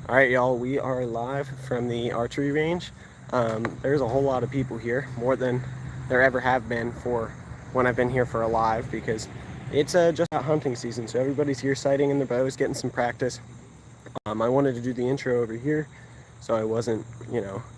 All right, y'all, we are live from the archery range. There's a whole lot of people here, more than there ever have been for when I've been here for a live, because it's just about hunting season. So everybody's here sighting in their bows, getting some practice. I wanted to do the intro over here so I wasn't,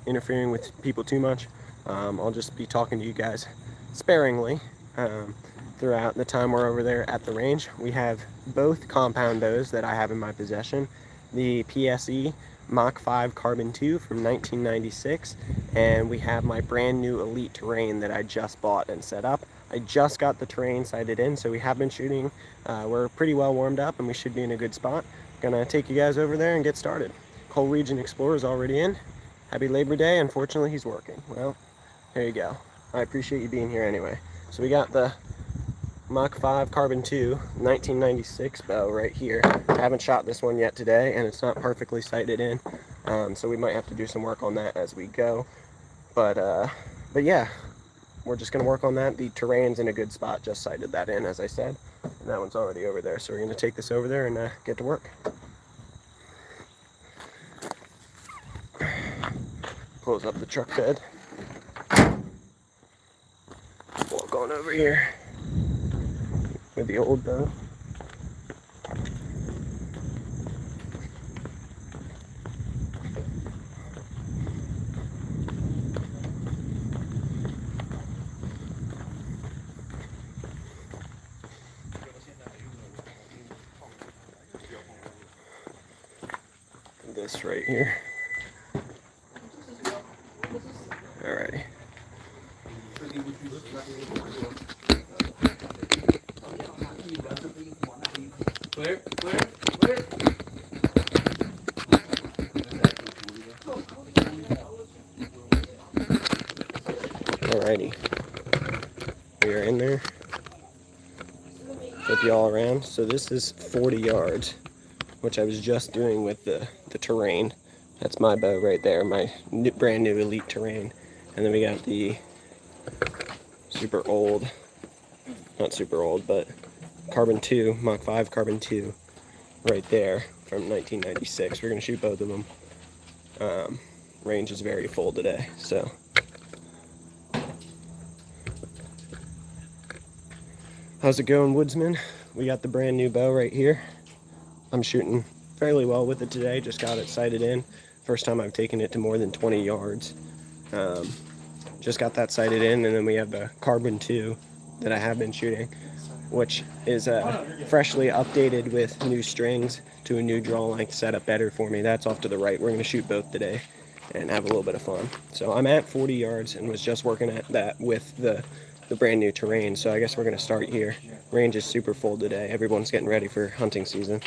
interfering with people too much. I'll just be talking to you guys sparingly um, throughout the time we're over there at the range. We have both compound bows that I have in my possession, the PSE Mach 5 Carbon 2 from 1996, and we have my brand new Elite Terrain that I just bought and set up. I just got the terrain sighted in, so we have been shooting. We're pretty well warmed up and we should be in a good spot. Gonna take you guys over there and get started. Coal Region Explorer is already in. Happy Labor Day. Unfortunately, he's working. Well, there you go. I appreciate you being here anyway. So we got the Mach 5 Carbon 2 1996 bow right here. I haven't shot this one yet today, and it's not perfectly sighted in, so we might have to do some work on that as we go. But yeah, we're just gonna work on that. The terrain's in a good spot. Just sighted that in, as I said, and that one's already over there. So we're gonna take this over there and get to work. Close up the truck bed. Walk on over here with the old bow. This right here. Alrighty. Clear. Alrighty. We are in there. Flip you all around. So this is 40 yards, which I was just doing with the terrain. That's my bow right there, my brand new Elite Terrain. And then we got the super old, not super old, but Carbon 2, Mach 5 Carbon 2 right there from 1996. We're going to shoot both of them. Range is very full today, so. How's it going, woodsman? We got the brand new bow right here. I'm shooting fairly well with it today, just got it sighted in. First time I've taken it to more than 20 yards. Just got that sighted in, and then we have the Carbon 2 that I have been shooting, which is freshly updated with new strings to a new draw length setup better for me. That's off to the right. We're going to shoot both today and have a little bit of fun. So I'm at 40 yards and was just working at that with the brand new terrain. So I guess we're going to start here. Range is super full today. Everyone's getting ready for hunting season.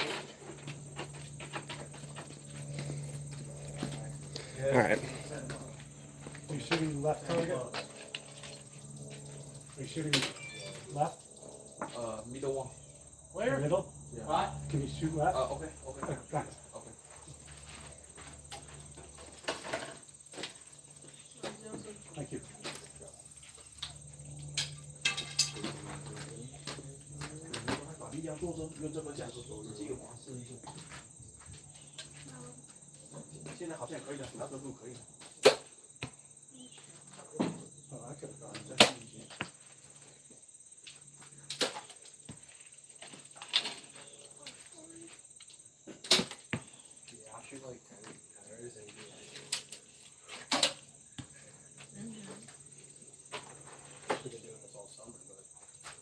All right. Are you shooting left target? Are you shooting left? Middle one. Where? Middle? Yeah. Right. Can you shoot left? Okay. Thanks. Okay. Thank you. Oh, I could have gone just easy. Yeah, I shoot like 10 hours and do like. We've been doing this all summer, but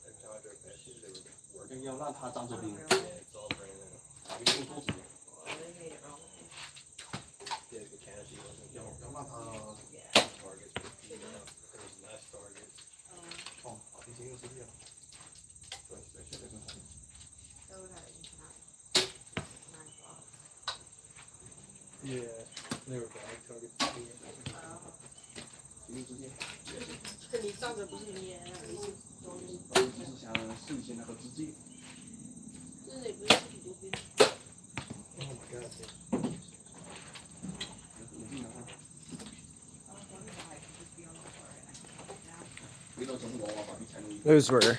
every time I drove past you, they were working. 要让它当做兵， It's all brand new. 一定多子。 Yeah, the canopy wasn't. 要让它 Targets were feet up. There was less targets. 哦，平行又是这样。对，现在更好。 Yeah, they were bag targets. 平行之间。你站着不是你也就是想试一下那个直径。就是也不是自己多边。 Oh my god. Those were,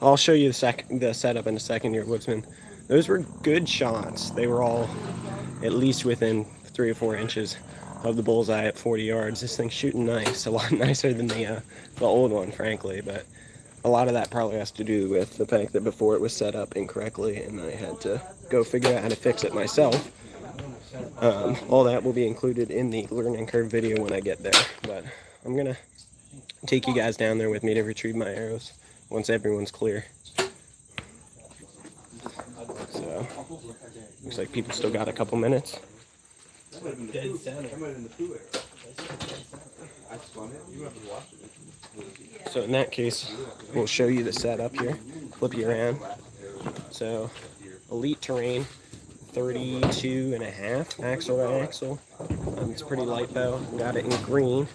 I'll show you the setup in a second here, woodsman. Those were good shots. They were all at least within 3 or 4 inches of the bullseye at 40 yards. This thing's shooting nice, a lot nicer than the old one, frankly, but a lot of that probably has to do with the fact that before it was set up incorrectly and I had to go figure out how to fix it myself. All that will be included in the learning curve video when I get there, but I'm gonna take you guys down there with me to retrieve my arrows once everyone's clear. So, looks like people still got a couple minutes. Dead center. I might have been the poo arrow. I spun it. You have to watch it. So in that case, we'll show you the setup here. Flip you around. So, elite terrain, 32.5 axle to axle. It's a pretty light bow. Got it in green.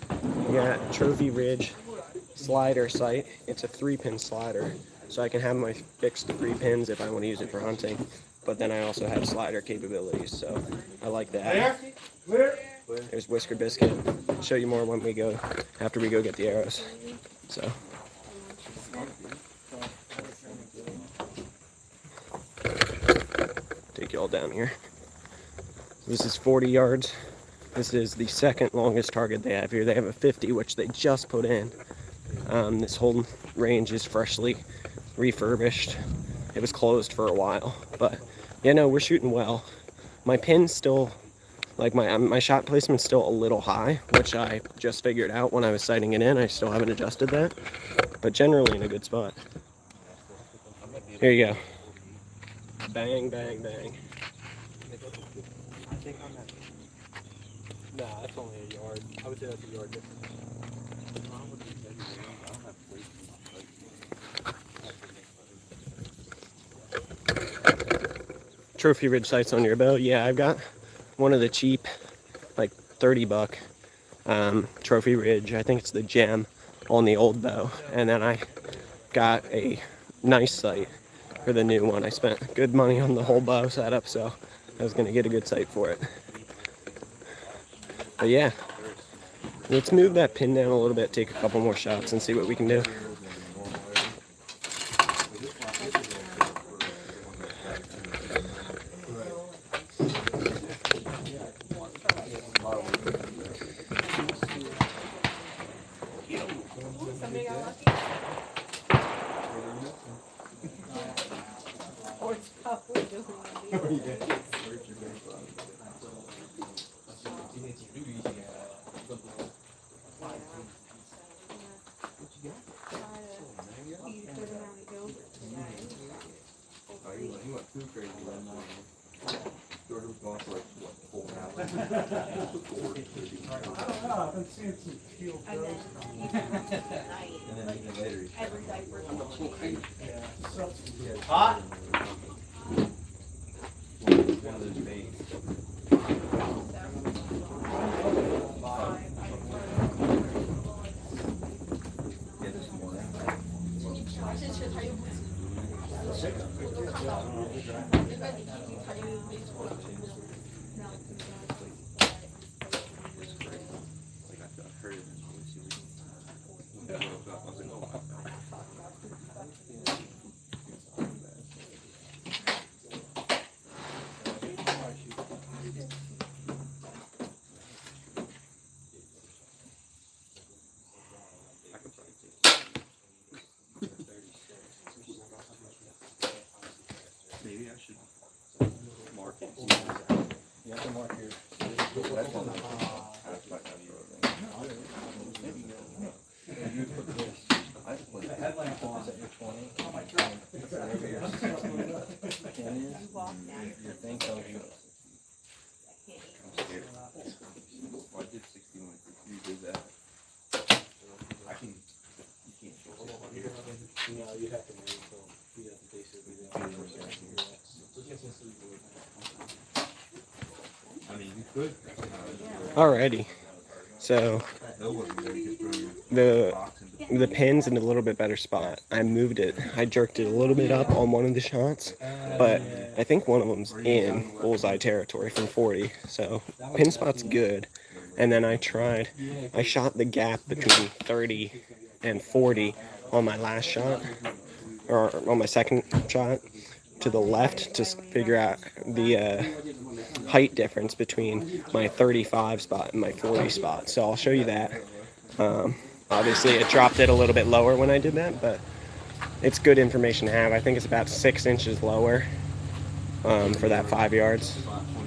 We got Trophy Ridge slider sight. It's a 3-pin slider, so I can have my fixed 3 pins if I want to use it for hunting. But then I also have slider capabilities, so I like that. There's Whisker Biscuit. I'll show you more when we go, after we go get the arrows. So. Take you all down here. This is 40 yards. This is the second longest target they have here. They have a 50, which they just put in. This whole range is freshly refurbished. It was closed for a while, but yeah, no, we're shooting well. My pin's still, like my shot placement's still a little high, which I just figured out when I was sighting it in. I still haven't adjusted that, but generally in a good spot. Here you go. Bang, bang, bang. I think I'm at. Nah, that's only a yard. I would say that's a yard difference. Trophy Ridge sights on your bow. Yeah, I've got one of the cheap, like $30 Trophy Ridge. I think it's the gem on the old bow. And then I got a nice sight for the new one. I spent good money on the whole bow setup, so I was gonna get a good sight for it. But yeah, let's move that pin down a little bit, take a couple more shots and see what we can do. You went too crazy one morning. George was going for like, what, 4 hours? I've been seeing some field And goes. And then even later, every diaper. Yeah, substitute. hot. One of those baits. Yeah, this morning. 而且其实他又不止，我都看到，那个你弟弟他又没错了，那样子。 Like I felt hurt and I woke up, I was like, oh my God. I could probably take it. Maybe I should mark it. You have to mark your. That's on the You put this. I just put The headlamp on at your 20. Oh my God. Wherever your pin is, your thing tells you. I'm scared. Well, I did 61. You did that. I can. You can't show it here. No, you have to wait until you have to basically. I mean, you could. Alrighty. So That wasn't very good for you. the pin's in a little bit better spot. I moved it. I jerked it a little bit up on one of the shots, but I think one of them's in bullseye territory from 40. So pin spot's good. And then I shot the gap between 30 and 40 on my last shot, or on my second shot. to the left to figure out the height difference between my 35 spot and my 40 spot. So I'll show you that. Obviously, it dropped it a little bit lower when I did that, but it's good information to have. I think it's about 6 inches lower for that 5 yards.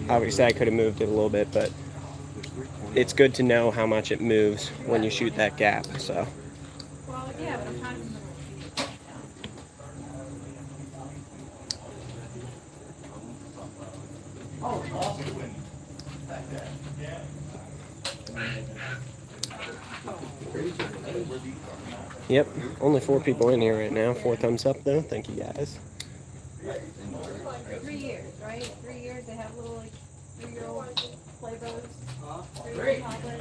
Obviously, I could have moved it a little bit, but it's good to know how much it moves when you shoot that gap. So. Well, yeah, but I'm talking Yep, only 4 people in here right now. 4 thumbs up though. Thank you guys. 3 years, right? 3 years, they have little, like, 3-year-old play boats. 3-year-old toddlers.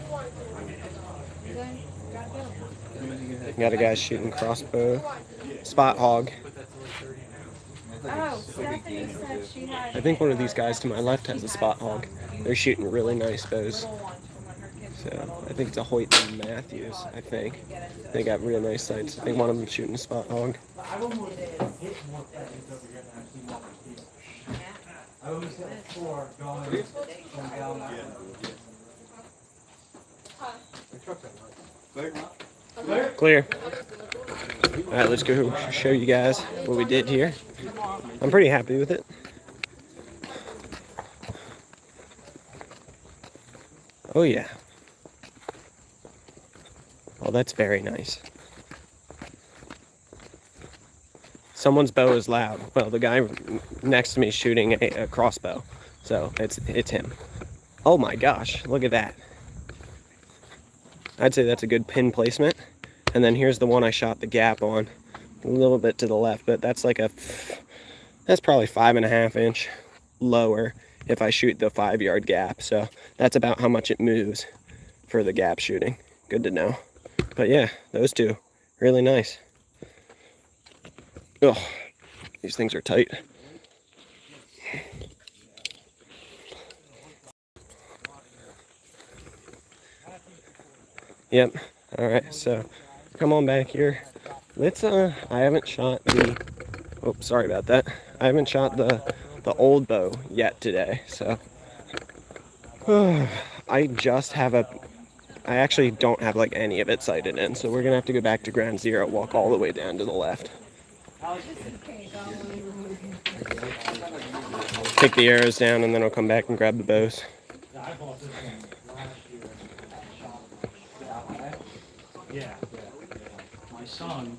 You guys got them. Got a guy shooting crossbow. Spot hog. Oh, Stephanie said she had. I think one of these guys to my left has a spot hog. They're shooting really nice bows. Little ones from when her kids So I think it's a Hoyt and Matthews, I think. They got real nice sights. I think one of them's shooting a spot hog. I've almost hit more pheasants over here than I've seen more people. I always hit 4 going down that way. Clear. Alright, let's go show you guys what we did here. I'm pretty happy with it. Oh yeah. Oh, that's very nice. Someone's bow is loud. Well, the guy next to me is shooting a crossbow. So it's him. Oh my gosh, look at that. I'd say that's a good pin placement. And then here's the one I shot the gap on. A little bit to the left, but that's probably 5.5 inch lower if I shoot the 5-yard gap. So that's about how much it moves for the gap shooting. Good to know. But yeah, those two, really nice. Oh, these things are tight. Yep. All right. So come on back here. Let's. I haven't shot the. Oh, sorry about that. I haven't shot the old bow yet today. So I just have a. I actually don't have like any of it sighted in. So we're gonna have to go back to ground zero. Walk all the way down to the left. Take the arrows down and then I'll come back and grab the bows. I bought this one last year and shot it. Yeah. My son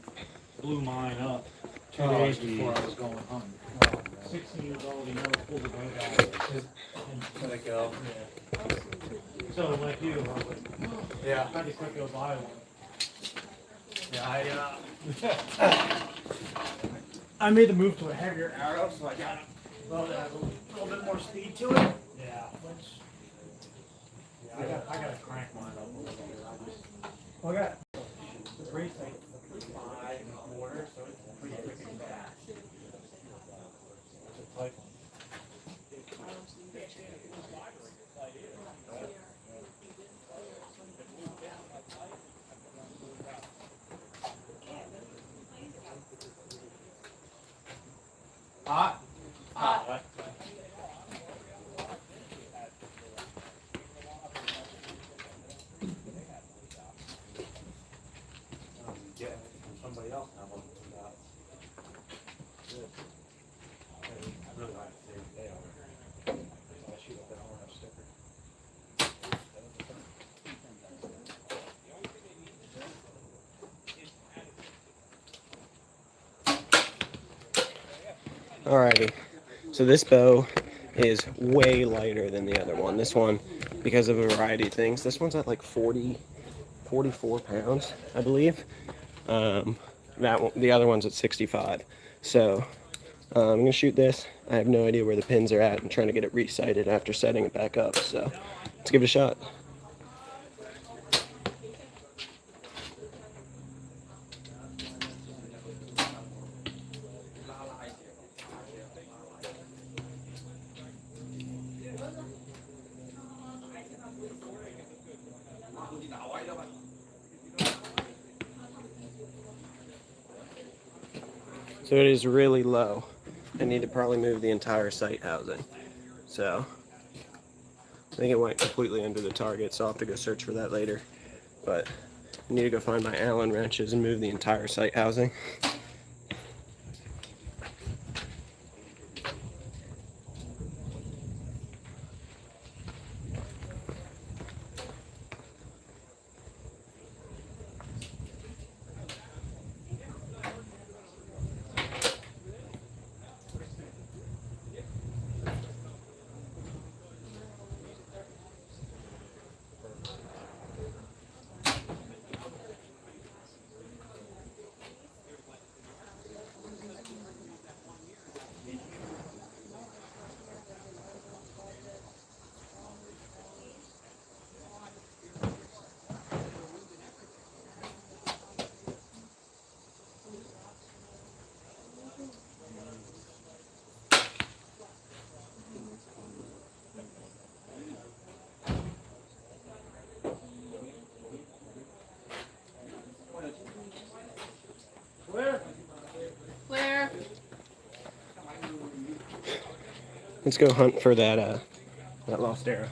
blew mine up 2 days before I was going home. 16 years old, he never pulled the boat out. Let it go. Yeah. So like you, I was like, yeah, I had to quick go buy one. Yeah, I made the move to a heavier arrow, so I got it. Well, it has a little bit more speed to it. Yeah, I got to crank mine up a little bit. I got the brace like 5 1/4, so it's pretty freaking fast. It's a tight one. Hot. Hot. Get it from somebody else now. I really like to say they are. I shoot up that orange sticker. Alrighty, so this bow is way lighter than the other one. This one, because of a variety of things, this one's at like 44 pounds, I believe. The other one's at 65. So I'm gonna shoot this. I have no idea where the pins are at. I'm trying to get it resighted after setting it back up. So let's give it a shot. So it is really low. I need to probably move the entire site housing. So I think it went completely under the target, so I'll have to go search for that later. But I need to go find my Allen wrenches and move the entire site housing. Where? Let's go hunt for that lost arrow.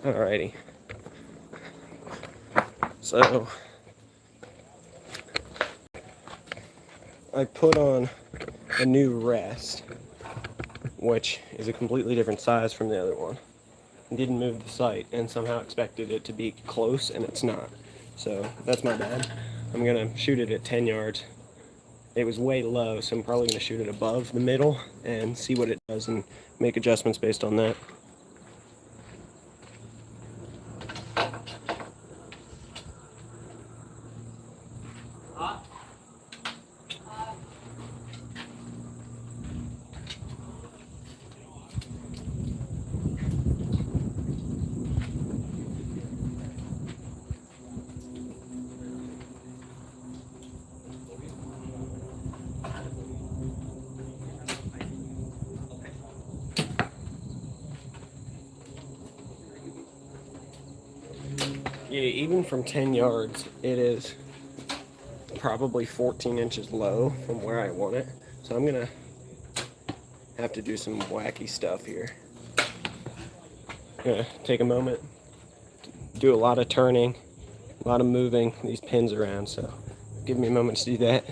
Alrighty. So I put on a new rest, which is a completely different size from the other one. I didn't move the sight and somehow expected it to be close, and it's not. So that's my bad. I'm gonna shoot it at 10 yards. It was way low, so I'm probably gonna shoot it above the middle and see what it does and make adjustments based on that. Yeah, even from 10 yards, it is probably 14 inches low from where I want it. So I'm gonna have to do some wacky stuff here. I'm gonna take a moment, do a lot of turning, a lot of moving these pins around, so give me a moment to do that.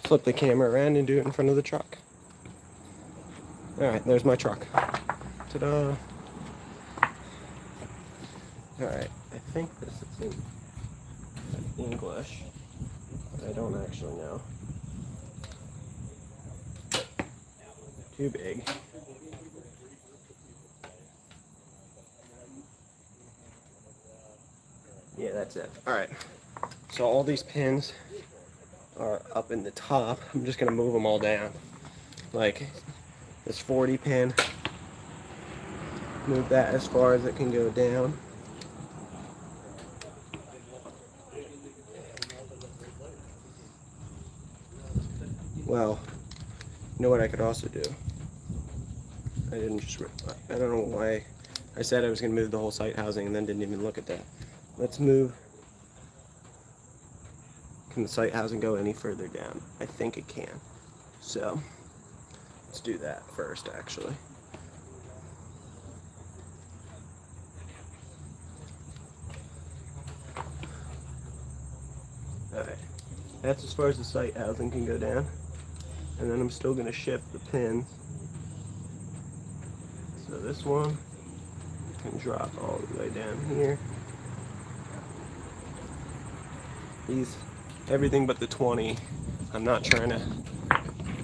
Flip the camera around and do it in front of the truck. Alright, there's my truck. Ta-da! Alright, I think this is in English, but I don't actually know. Too big. Yeah, that's it. Alright, so all these pins are up in the top. I'm just gonna move them all down. Like this 40 pin, move that as far as it can go down. Well, you know what I could also do? I didn't just, I don't know why I said I was going to move the whole site housing and then didn't even look at that. Let's move. Can the site housing go any further down? I think it can. So, let's do that first, actually. Alright, that's as far as the site housing can go down. And then I'm still going to shift the pins. So this one can drop all the way down here. These, everything but the 20, I'm not trying to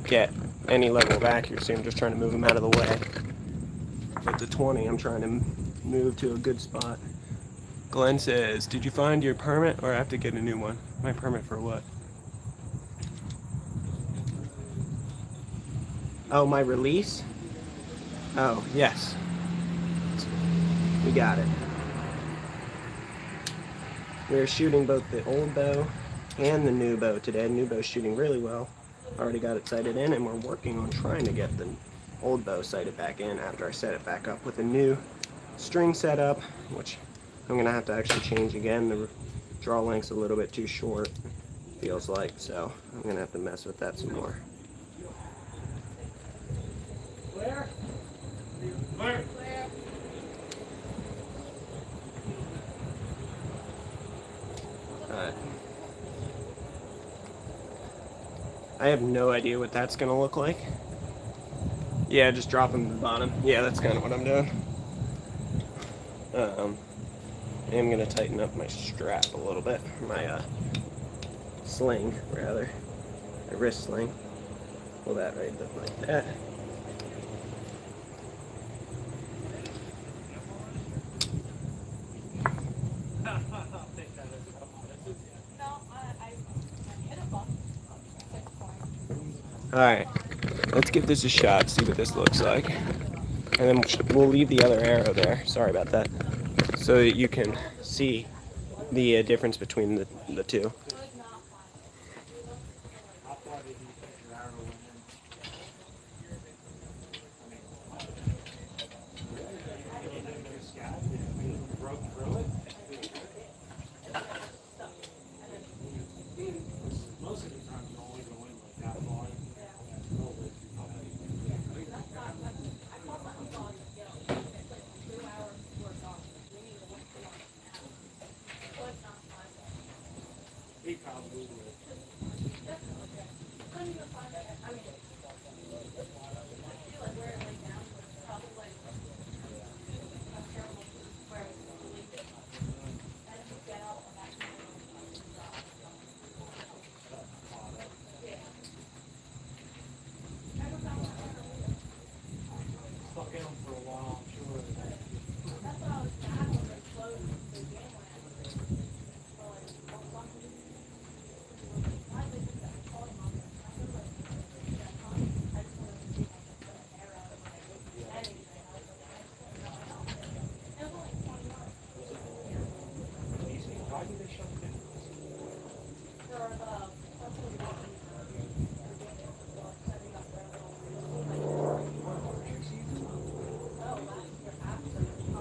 get any level of accuracy, I'm just trying to move them out of the way. But the 20, I'm trying to move to a good spot. Glenn says, did you find your permit or I have to get a new one? My permit for what? Oh, my release? Oh, yes. We got it. We're shooting both the old bow and the new bow today. New bow's shooting really well. Already got it sighted in, and we're working on trying to get the old bow sighted back in after I set it back up with a new string setup, which I'm gonna have to actually change again. The draw length's a little bit too short, feels like, so I'm gonna have to mess with that some more. Claire? Claire? Alright. I have no idea what that's gonna look like. Yeah, just drop them to the bottom. Yeah, that's kind of what I'm doing. I'm gonna tighten up my strap a little bit. My sling, rather. My wrist sling. Pull that right up like that. Alright, let's give this a shot, see what this looks like. And then we'll leave the other arrow there, sorry about that, so that you can see the difference between the two. Most of the time you only go in like that far. He probably would. Stuck in him for a while, I'm sure. Why did they shut it down?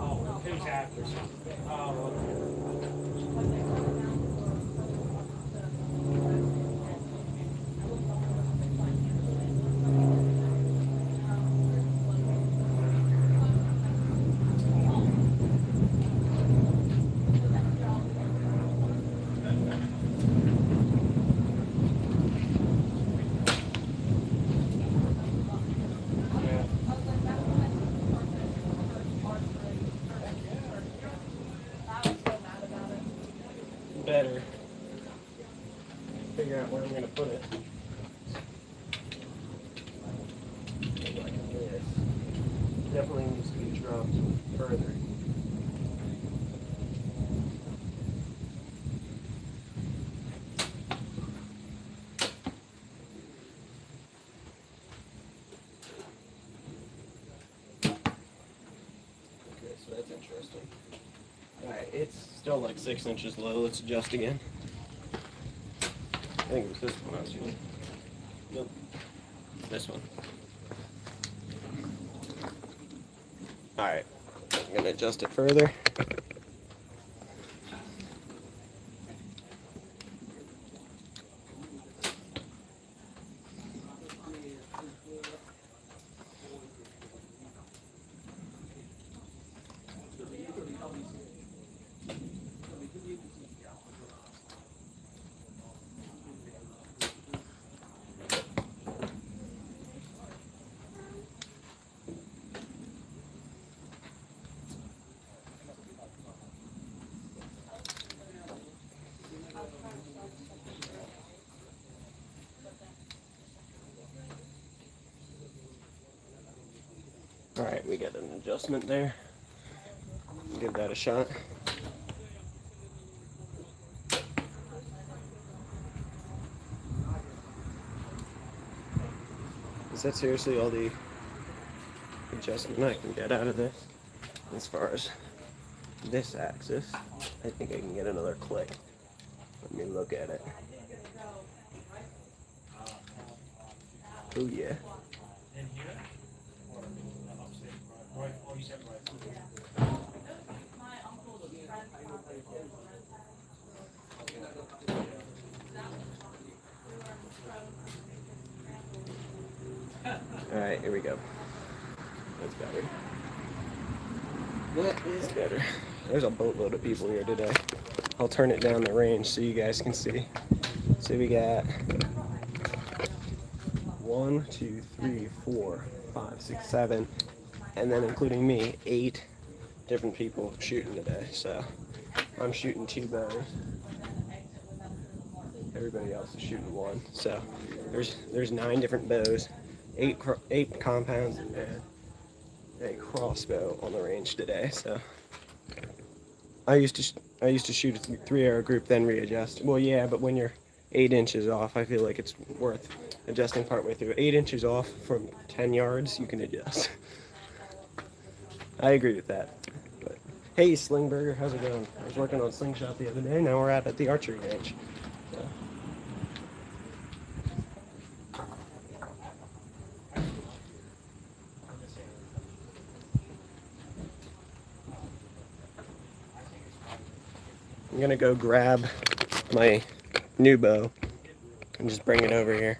Oh, who's after? Oh, okay. Better figure out where I'm going to put it. Like this. Definitely needs to be dropped further. Okay, so that's interesting. Alright, it's still like 6 inches low. Let's adjust again. I think it was this one I was using. Nope. This one. Alright, I'm gonna adjust it further. Alright, we got an adjustment there. Give that a shot. Is that seriously all the adjustment I can get out of this? As far as this axis, I think I can get another click. Let me look at it. Oh yeah. In here? Or upstairs? Right, oh, you said right. Alright, here we go. That's better. That is better. There's a boatload of people here today. I'll turn it down the range so you guys can see. So we got 1, 2, 3, 4, 5, 6, 7, and then including me, 8 different people shooting today. So I'm shooting 2 bows. Everybody else is shooting 1. So there's 9 different bows, 8 compounds, and a crossbow on the range today. So I used to shoot a 3-arrow group, then readjust. Well, yeah, but when you're 8 inches off, I feel like it's worth adjusting partway through. 8 inches off from 10 yards, you can adjust. I agree with that. But hey, Slingburger, how's it going? I was working on slingshot the other day. Now we're at the archery range. So. I'm gonna go grab my new bow and just bring it over here.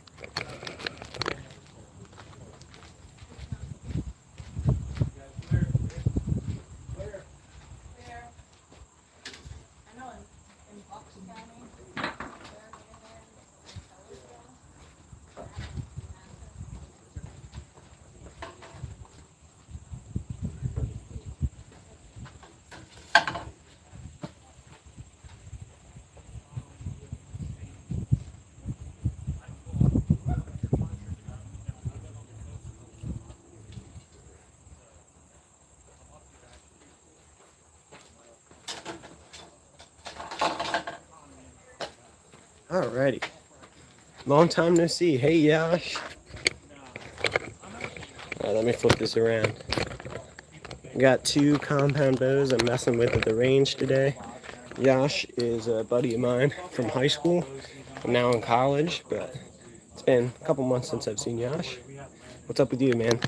Alrighty. Long time no see. Hey, Yash. Alright, let me flip this around. Got 2 compound bows I'm messing with at the range today. Yash is a buddy of mine from high school. I'm now in college, but it's been a couple months since I've seen Yash. What's up with you, man?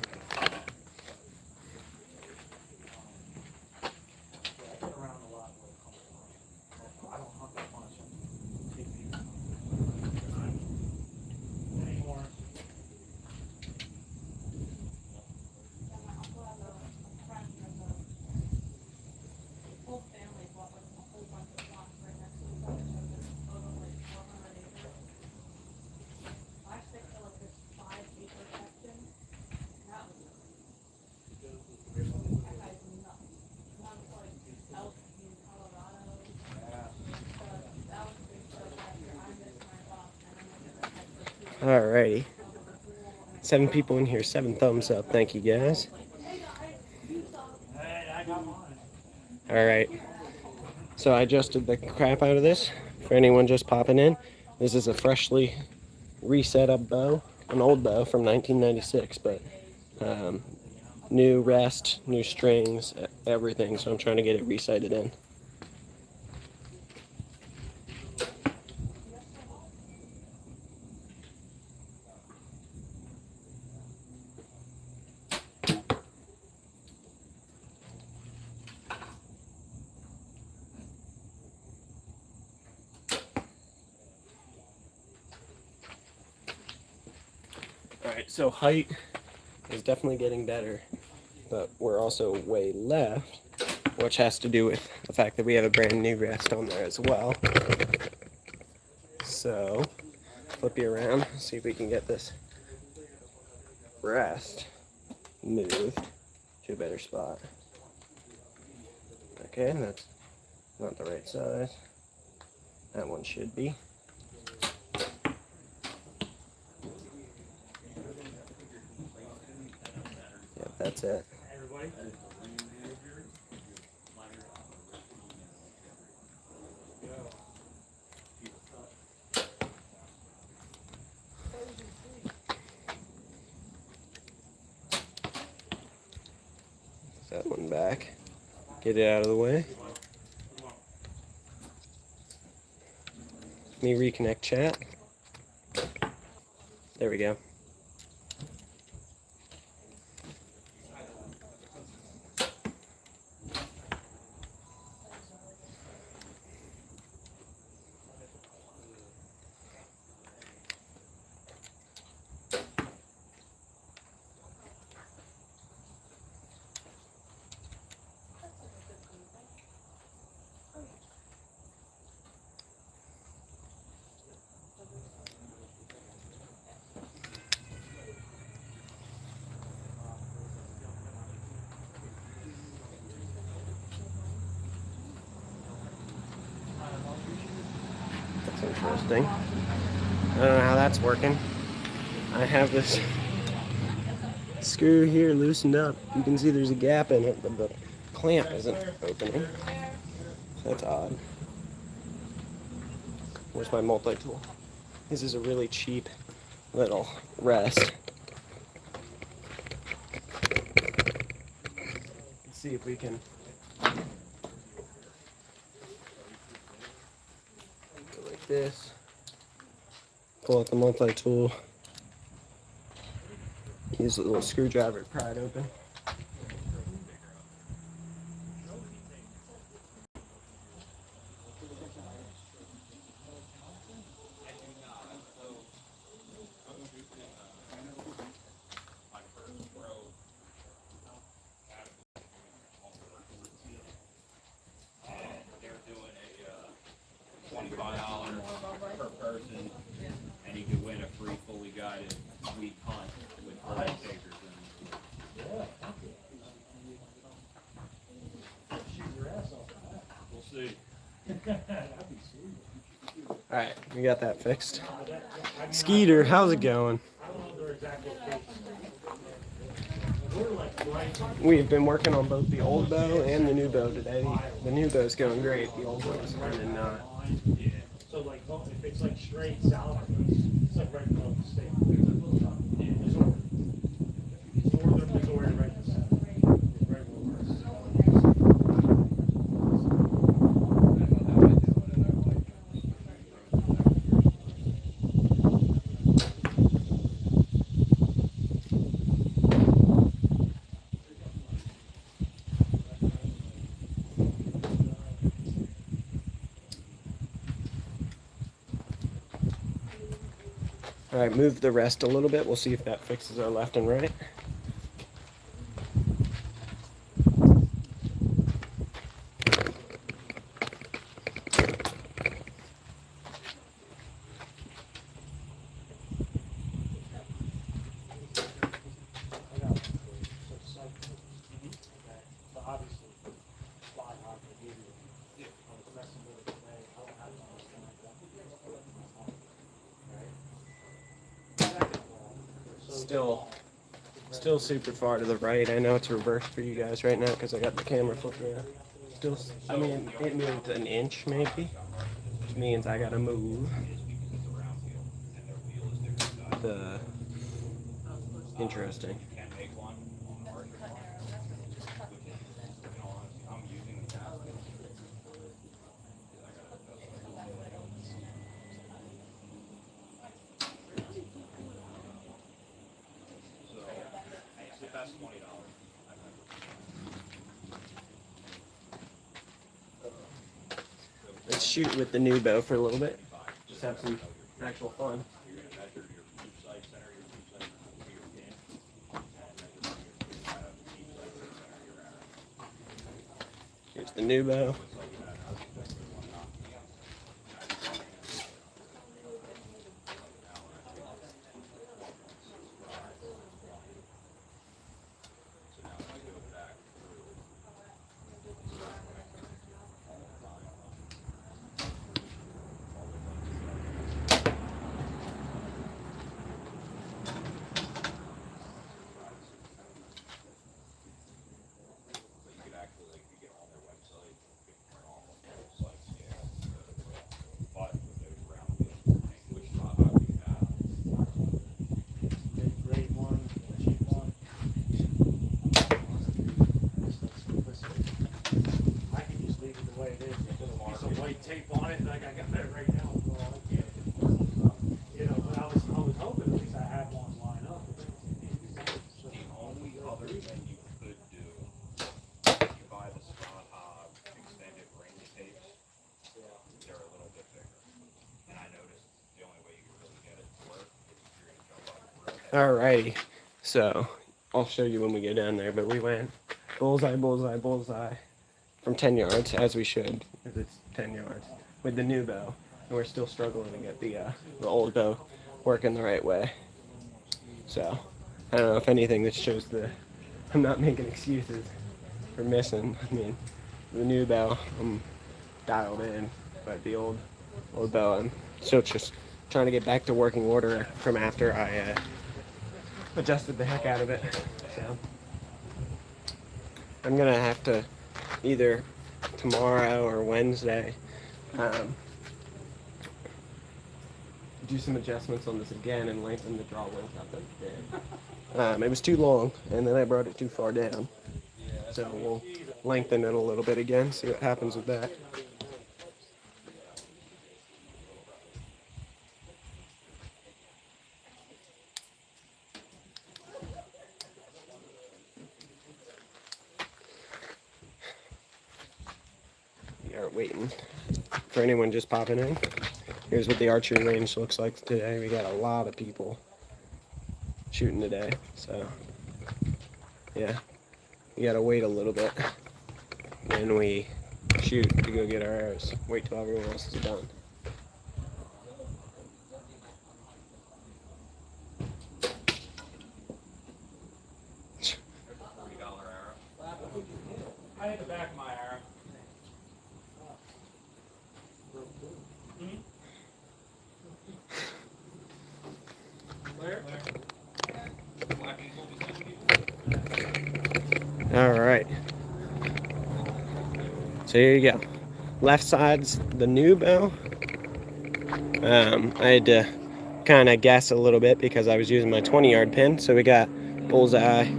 Alrighty. 7 people in here, 7 thumbs up. Thank you, guys. Alright. So I adjusted the crap out of this. For anyone just popping in, this is a freshly reset up bow. An old bow from 1996, but new rest, new strings, everything. So I'm trying to get it resighted in. Alright, so height is definitely getting better, but we're also way left, which has to do with the fact that we have a brand new rest on there as well. So, flip you around, see if we can get this rest moved to a better spot. Okay, that's not the right size. That one should be. Yep, that's it. That one back. Get it out of the way. Let me reconnect chat. There we go. That's interesting. I don't know how that's working. I have this screw here loosened up. You can see there's a gap in it, but the clamp isn't opening. That's odd. Where's my multi-tool? This is a really cheap little rest. Let's see if we can go like this. Pull out the multi-tool. Use a little screwdriver to pry it open. $25 per person, and you could win a free fully guided week hunt with bird takers. We'll see. Alright, we got that fixed. Skeeter, how's it going? We've been working on both the old bow and the new bow today. The new bow's going great. The old bow's kind of not. So like, if it's like straight south, it's like right below the state. Missouri. Northern Missouri, right in the center. Right Alright, move the rest a little bit. We'll see if that fixes our left and right. Still super far to the right. I know it's reversed for you guys right now because I got the camera flipped around. Still, I mean, it moved an inch maybe, which means I gotta move the interesting. Let's shoot with the new bow for a little bit. Just have some actual fun. the new bow. Grade one, cheap one. I can just leave it the way it is, put a piece of white tape on it, like I got that right now. Well, I can't. You know, but I was hoping at least I had one line up. The only other thing you could do, you buy the Scott Hogg extended range tapes. They're a little bit bigger. And I noticed the only way you can really get it to work is if you're gonna jump up real heavy. Alrighty, so I'll show you when we get down there, but we went bullseye, bullseye, bullseye from 10 yards, as we should, because it's 10 yards, with the new bow, and we're still struggling to get the old bow working the right way. So, I don't know if anything, this shows I'm not making excuses for missing. I mean, the new bow, I'm dialed in, but the old bow, I'm still just trying to get back to working order from after I adjusted the heck out of it. So I'm gonna have to either tomorrow or Wednesday do some adjustments on this again and lengthen the draw length up a bit. It was too long, and then I brought it too far down. So we'll lengthen it a little bit again, see what happens with that. We are waiting for anyone just popping in. Here's what the archery range looks like today. We got a lot of people shooting today, so yeah, we gotta wait a little bit. Then we shoot to go get our arrows. Wait till everyone else is done. $40 arrow. I hit the back of my arrow. All right. So here you go. Left side's the new bow. I had to kind of guess a little bit because I was using my 20-yard pin. So we got bullseye,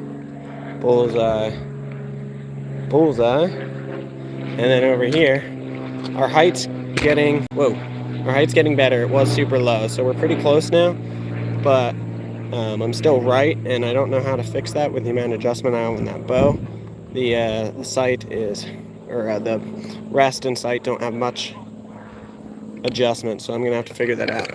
bullseye, bullseye, and then over here, our height's getting better. It was super low, so we're pretty close now. But I'm still right, and I don't know how to fix that with the amount of adjustment I have on that bow. The sight is, or the rest and sight don't have much adjustment, so I'm gonna have to figure that out.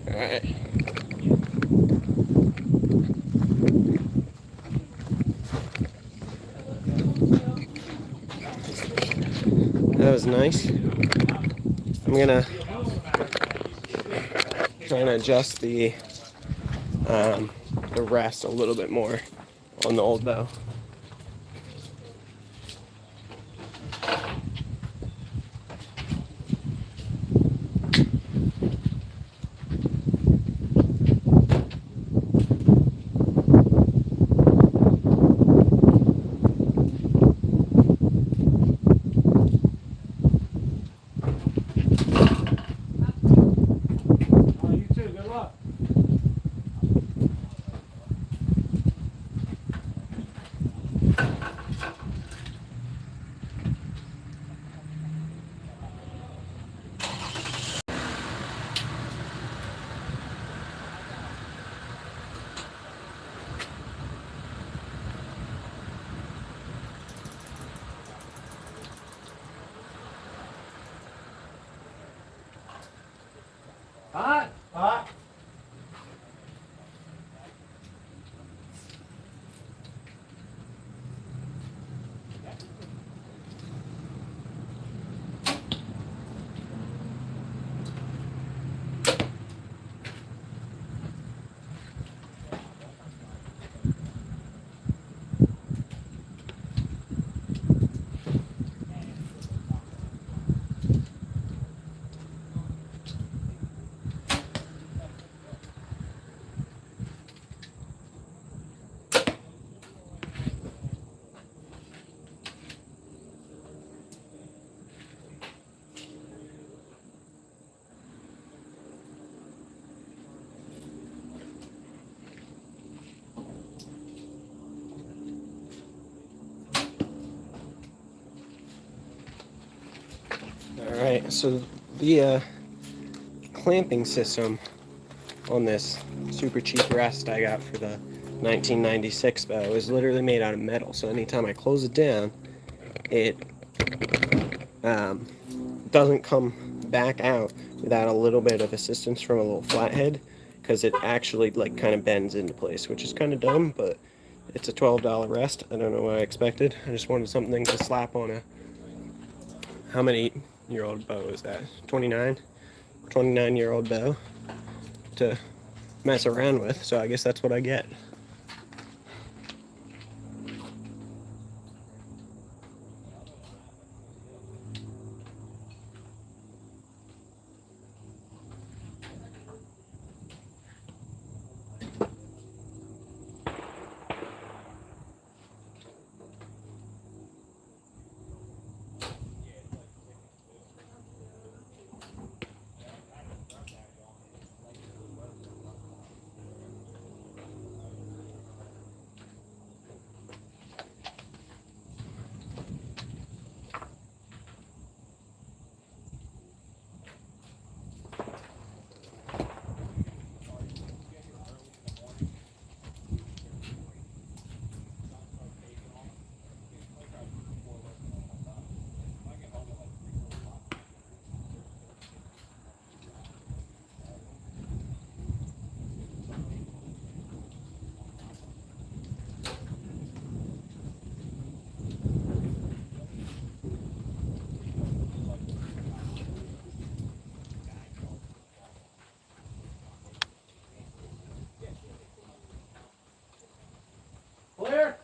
All right. That was nice. I'm gonna try and adjust the rest a little bit more on the old bow. You too, good luck. Alright, so the clamping system on this super cheap rest I got for the 1996 bow is literally made out of metal. So anytime I close it down, it doesn't come back out without a little bit of assistance from a little flathead, because it actually like kind of bends into place, which is kind of dumb, but it's a $12 rest. I don't know what I expected. I just wanted something to slap on a, how many year old bow is that? 29-year-old bow to mess around with, so I guess that's what I get. Clear?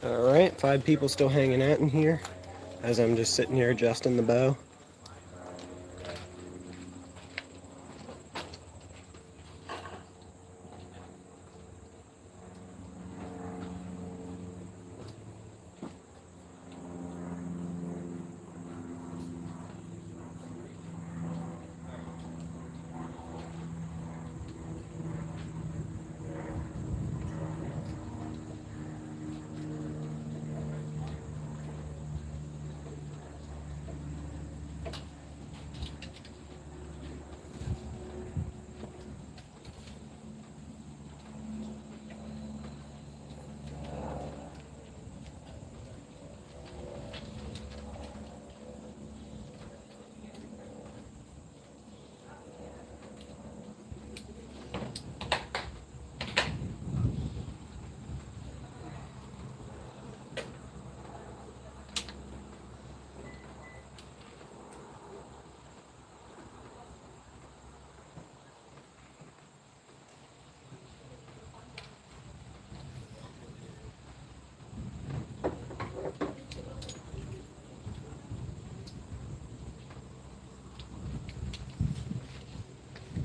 Alright, 5 people still hanging out in here as I'm just sitting here adjusting the bow.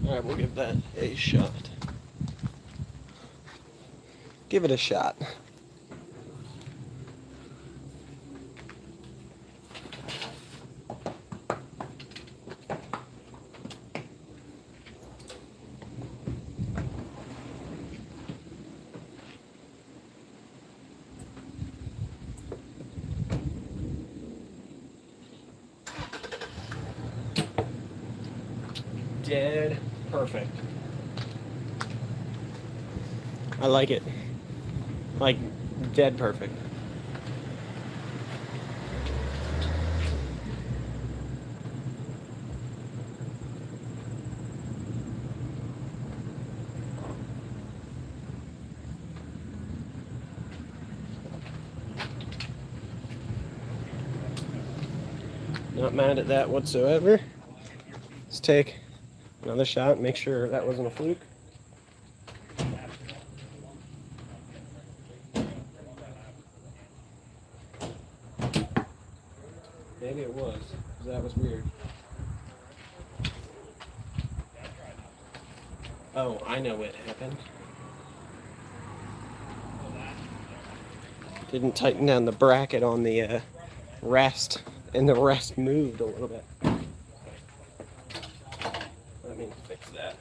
Alright, we'll give that a shot. Give it a shot. Dead perfect. I like it. Like, dead perfect. Not mad at that whatsoever. Let's take another shot, make sure that wasn't a fluke. Maybe it was, because that was weird. Oh, I know what happened. Didn't tighten down the bracket on the rest, and the rest moved a little bit. Let me fix that.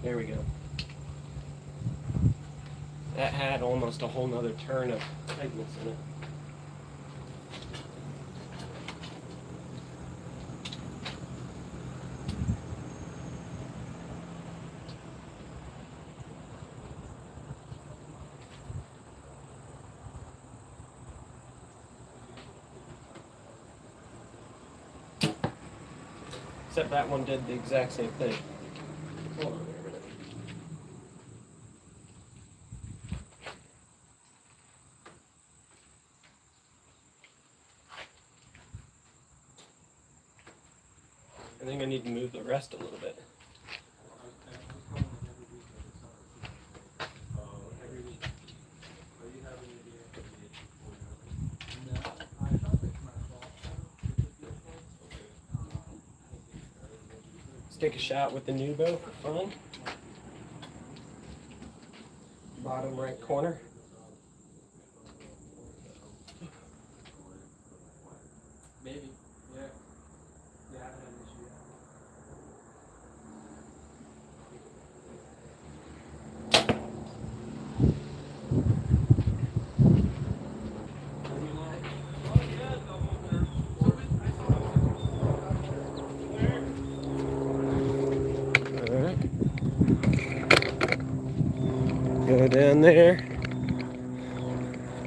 There we go. That had almost a whole nother turn of tightness in it. Except that one did the exact same thing. Hold on there a minute. I think I need to move the rest a little bit. Let's take a shot with the new bow for fun. Bottom right corner. Maybe. Yeah. Yeah, I haven't had an issue yet. Alright. Go down there.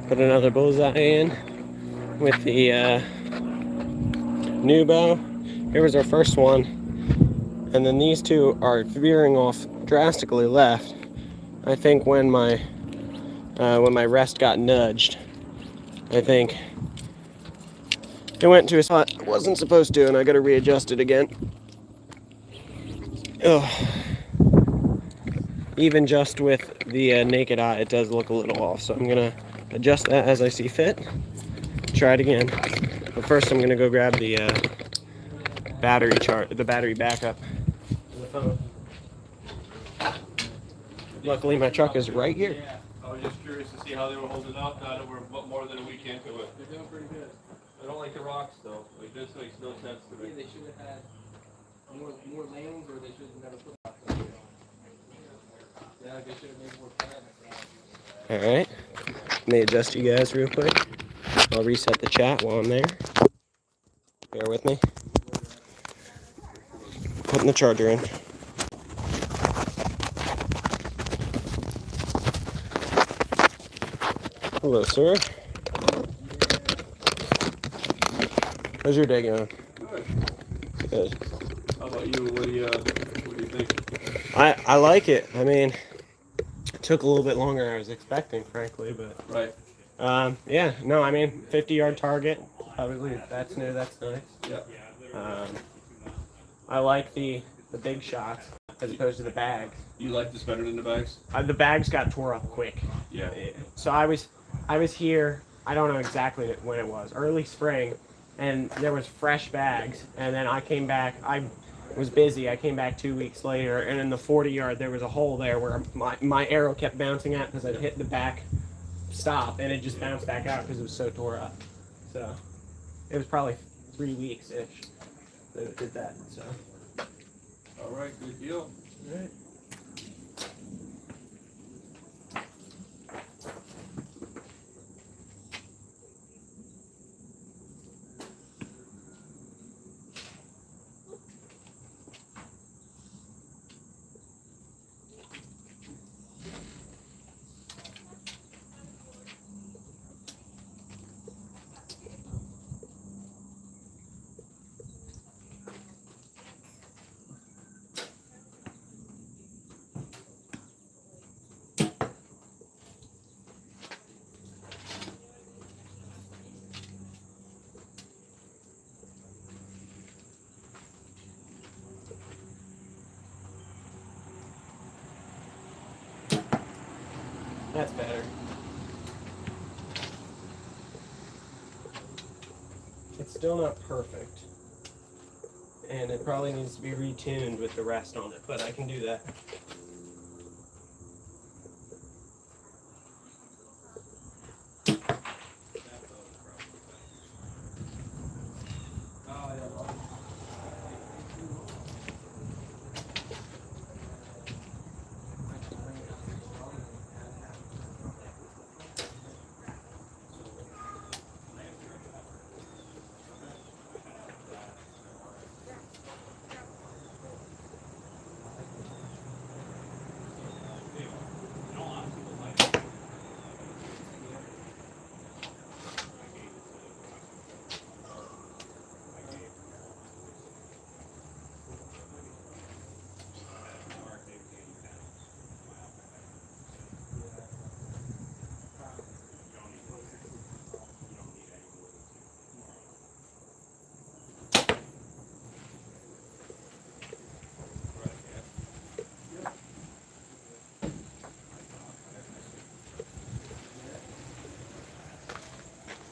Put another bullseye in with the new bow. Here was our first one. And then these two are veering off drastically left. I think when my rest got nudged, I think it went to a spot it wasn't supposed to, and I got to readjust it again. Ugh. Even just with the naked eye, it does look a little off. So I'm gonna adjust that as I see fit. Try it again. But first, I'm gonna go grab the battery backup. Luckily, my truck is right here. I was just curious to see how they were holding up now that we're more than a week into it. They're doing pretty good. I don't like the rocks though. Like this makes no sense to Yeah, me. they should have had more lanes, or they should have never put that there. Yeah, they should have made more pads. Alright. Let me adjust you guys real quick. I'll reset the chat while I'm there. Bear with me. Putting the charger in. Hello, sir. How's your day going? Good. Good. How about you? What do you think? I like it. I mean, it took a little bit longer than I was expecting, frankly, but Right. yeah, no, I mean, 50-yard target. Obviously, that's new. That's nice. Yeah. I like the big shots as opposed to the bags. You like this better than the bags? The bags got tore up quick. Yeah. So I was here. I don't know exactly when it was. Early spring, and there was fresh bags. And then I came back. I was busy. I came back 2 weeks later, and in the 40-yard there was a hole there where my arrow kept bouncing out because I hit the back stop, and it just bounced back out because it was so tore up. So it was probably 3 weeks ish that it did that. So. All right. Good deal. All right. That's better. It's still not perfect. And it probably needs to be retuned with the rest on it, but I can do that.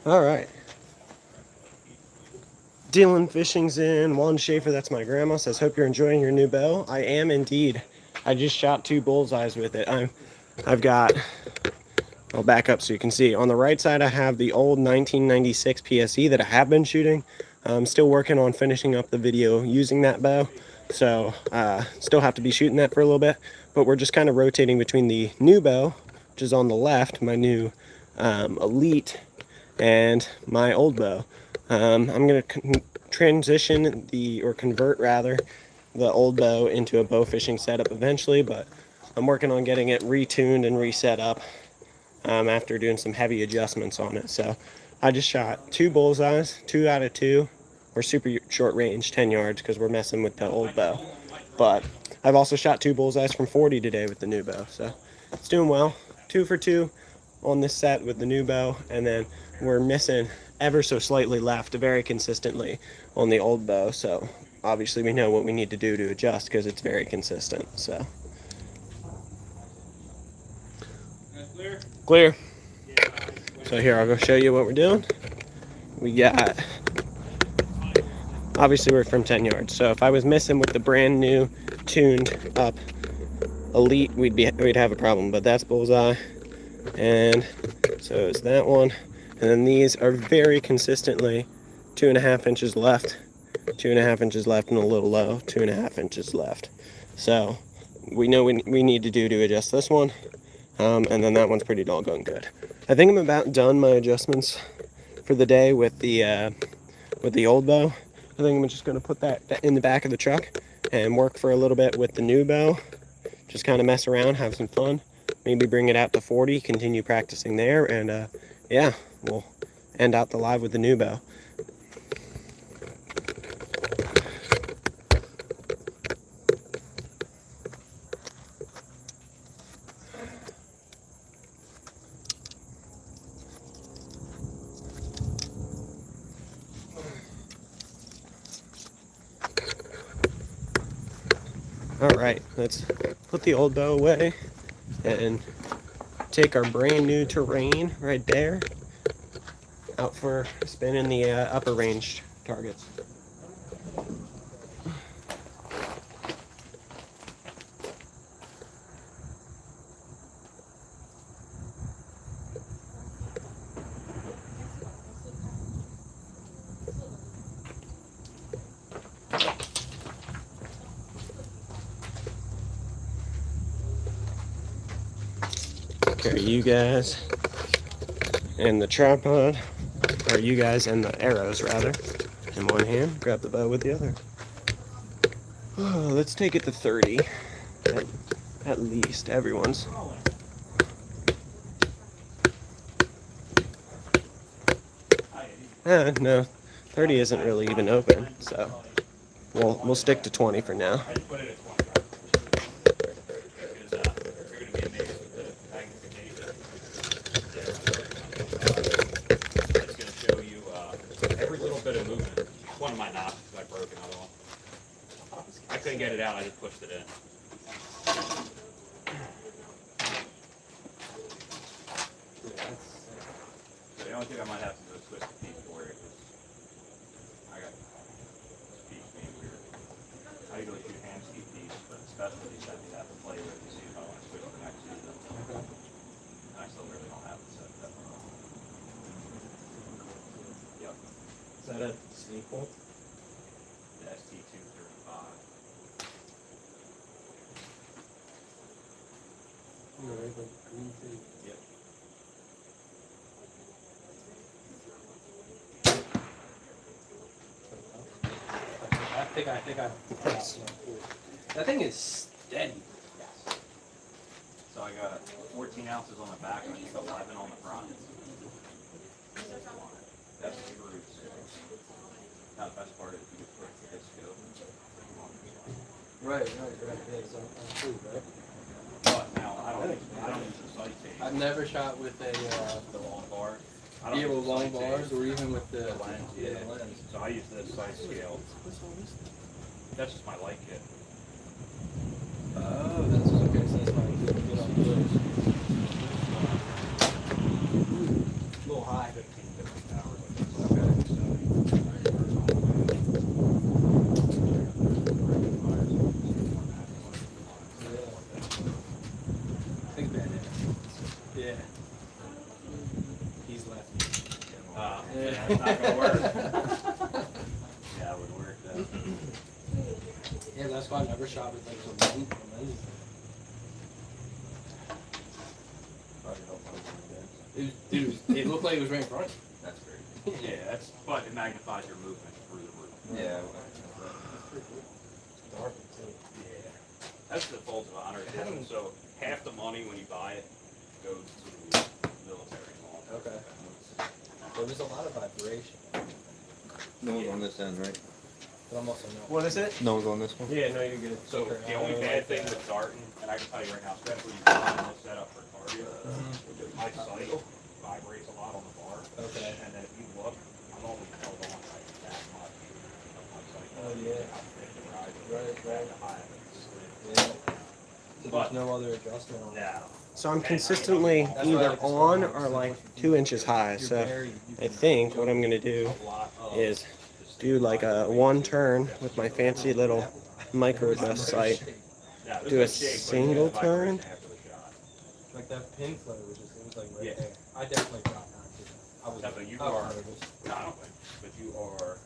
All right. Dylan Fishing's in. Juan Schaefer, that's my grandma, says, hope you're enjoying your new bow. I am indeed. I just shot 2 bullseyes with it. I've got, I'll back up so you can see. On the right side, I have the old 1996 PSE that I have been shooting. I'm still working on finishing up the video using that bow. So still have to be shooting that for a little bit. But we're just kind of rotating between the new bow, which is on the left, my new Elite, and my old bow. I'm going to transition convert rather, the old bow into a bow fishing setup eventually, but I'm working on getting it retuned and reset up after doing some heavy adjustments on it. So I just shot 2 bullseyes, 2 out of 2. We're super short range, 10 yards, because we're messing with the old bow. But I've also shot 2 bullseyes from 40 today with the new bow, so it's doing well. 2 for 2 on this set with the new bow, and then we're missing ever so slightly left very consistently on the old bow, so obviously we know what we need to do to adjust because it's very consistent. So Clear? clear. So here, I'll go show you what we're doing. We got, obviously we're from 10 yards, so if I was missing with the brand new tuned up Elite, we'd have a problem, but that's bullseye, and so is that one. And then these are very consistently 2.5 inches left, 2.5 inches left, and a little low, 2.5 inches left. So we know we need to do to adjust this one, and then that one's pretty doggone good. I think I'm about done my adjustments for the day with the old bow. I think I'm just going to put that in the back of the truck and work for a little bit with the new bow. Just kind of mess around, have some fun. Maybe bring it out to 40, continue practicing there, and yeah, we'll end out the live with the new bow. All right, let's put the old bow away and take our brand new terrain right there out for a spin in the upper range targets. Okay, you guys and the tripod, or you guys and the arrows rather, in one hand, grab the bow with the other. Oh, let's take it to 30, at least, everyone's. No, 30 isn't really even open, so we'll stick to 20 for now. One of my knobs, I broke another one. I couldn't get it out, I just pushed it in. only thing I might have to do is switch the peak for it, because I got peaks being weird. I usually shoot hand ski peaks, but specialties that you have to play with to see if I want to switch the next season. Okay. And I still really don't have it set up. Yep, Is that a sneak bolt? the ST235. Alright, like green tape. Yep. I think I. That thing is steady. Yes. So I got 14 ounces on the back and I think 11 on the front. That's the roots. Now the best part is you can put this scope. Right. Yeah, so I'm cool, right? But now I don't use the sight tape. I've never shot with a, The long bar. I don't yeah, use with the long sight tape. bars or even with the lens, yeah, yeah. the lens. So I use this size scale. That's just my light kit. Oh, that's okay. So that's fine. Good on those. A little high. 15 different hours. I think badass. Yeah. He's left. Yeah, it's not gonna work. Yeah, it would work though. Yeah, that's why I never shot with like the lens. Dude, it looked like it was right in front of you. That's great. Yeah, that's, but it magnifies your movement through the roof. Yeah. Dark too. Yeah. That's the fault of honor edition. So half the money when you buy it goes to the military. Okay. There was a lot of vibration, No one's on this end, right? but I'm also not. What is it? No one's on this one? Yeah, no, you're good. So Okay. the only bad thing with darting, and I can tell you right now, especially if you find this set up for cardio, my sight vibrates a lot on the bar. Okay. And then if you look, I'm only held on like that much of my sight. Oh, yeah. How thick the rise is, Right. how high it's slid. Yeah. So But- there's no other adjustment on it. Yeah. So I'm consistently either on or like 2 inches high. So I think what I'm gonna do A lot of is do like a one turn with my fancy little micro adjust sight. yeah, there's do no a shake, but you get single vibration turn. after the shot. Like that pin flow was just, it was like right Yeah. there. I definitely dropped that too. I was, Except that you I was are, nervous. no, I don't think, but you are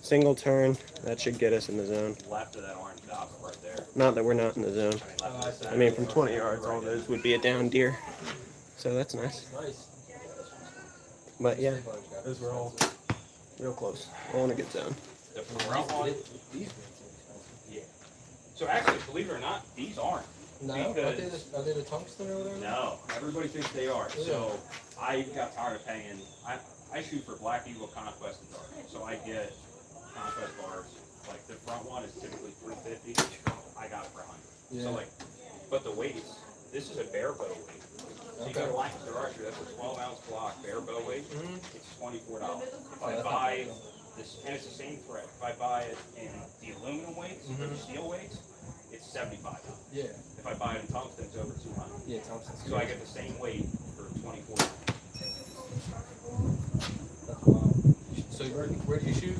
Single turn. That should get us in the zone. left of that orange dot right there. Not that we're not in the zone. Left of the I center. mean, from 20 yards, all those would be a down deer. So that's nice. Nice. But yeah, those were all real close. All in a good zone. The front one, These yeah. So actually, believe it or not, these aren't. No, Because- are they the tungsten over there? No, everybody thinks they are. So I got tired of paying. I shoot for Black Eagle, Conquest, and Dark. So I get Conquest bars. Like the front one is typically $350. I got it for $100. Yeah. So like, but the weights. This is a bare bow weight. So you go to Lancaster Archery. That's a 12-ounce block bare bow weight. Mhm. It's $24. If Oh, I that's not buy bad. this, and it's the same thread. If I buy it in the aluminum weights or the Mhm. steel weights, it's $75. Yeah. If I buy it in tungsten, it's over 200. Yeah, Thompson's. So I get the same weight for $24. That's wild. So where do you shoot?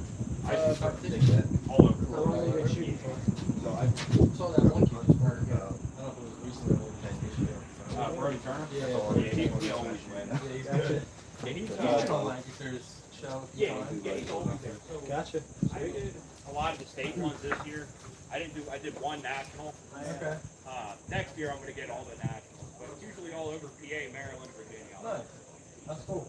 I shoot competition? all over. How long have you been shooting for? So I saw that one kid just work. I don't know if it was recently or this year. Brody Turner? Yeah. Yeah, he always wins. Yeah, he's good. Yeah, he's, He's been on Lancaster's show. yeah, he's always there. So Gotcha. I did a lot of the state ones this year. I did one national. Okay. Next year I'm gonna get all the nationals, but it's usually all over PA, Maryland, Virginia. Nice. That's cool.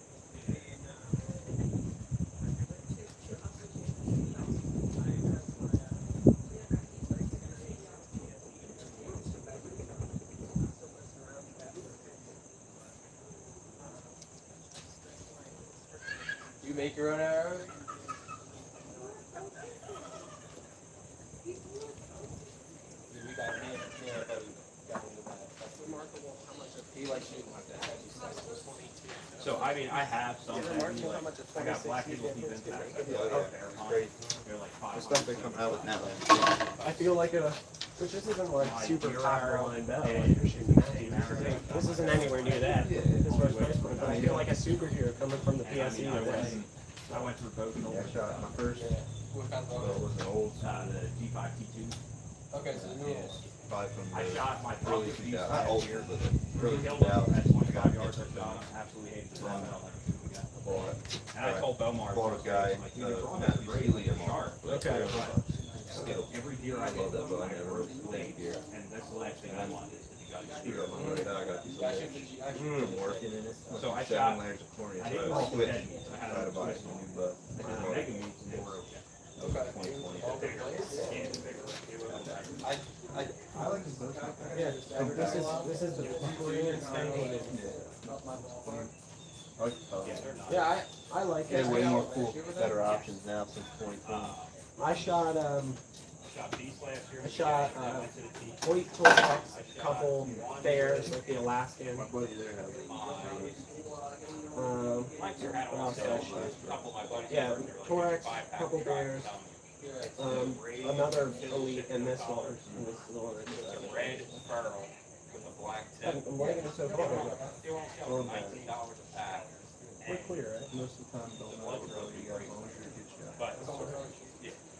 You make your own arrows? We got me and our buddy got into that. That's remarkable how much he likes shooting like that. So I mean, I have some. That are like, I got Black Eagle deep impacts. I feel like they're like The 500. stuff they come out with now. I feel like a Which this isn't like My super deer top arrow line bow and like you're shooting that. the This isn't anywhere near that. This was first one, but I feel like a superhero coming from the PSE I with this. went through both of Yeah, I those. shot my first, What kind of well, dog? it was an old, The G5T2. Okay, so the new one. probably from I the shot my early front 2000s, piece not old, here. but early Killed him 2000s. at 25 yards. I shot him. Absolutely hated the run. I bought it. And I told Belmar, Bought a guy, like, dude, you're throwing that Matthew great, Seeley, you're sharp. Okay. Skill. Every deer I I love that get, bow, I never really played deer. and that's the last thing I want is that you got Deer deer. on my right eye, I got these I little should, I should. working in it. So I 7 shot- layers of cornea, I so didn't I like the switched. dead meat, so I had Tried to to buy switch. some new bow. I did the mega meats and they were okay. Okay. 2020. All the place? And bigger. I like this bow. Yeah, this is the brand spanking. Yeah, I like There's it. way more cool, better options now since 2020. I shot Shot beast last year. I shot I went to the T. Hoyt Torx, a couple bears like the Alaskan. My buddy there has it. My deer had what else also did I a shoot? couple of my buddies. Yeah, that were like Torx, 5-pack couple drive bears. down. Another elite and this one. And this is the one I just It's got. a red feral with a black tip. I'm liking it so far. They were only $19 a pack. We're clear, right? Most of the time, don't know what you got on your good shot. But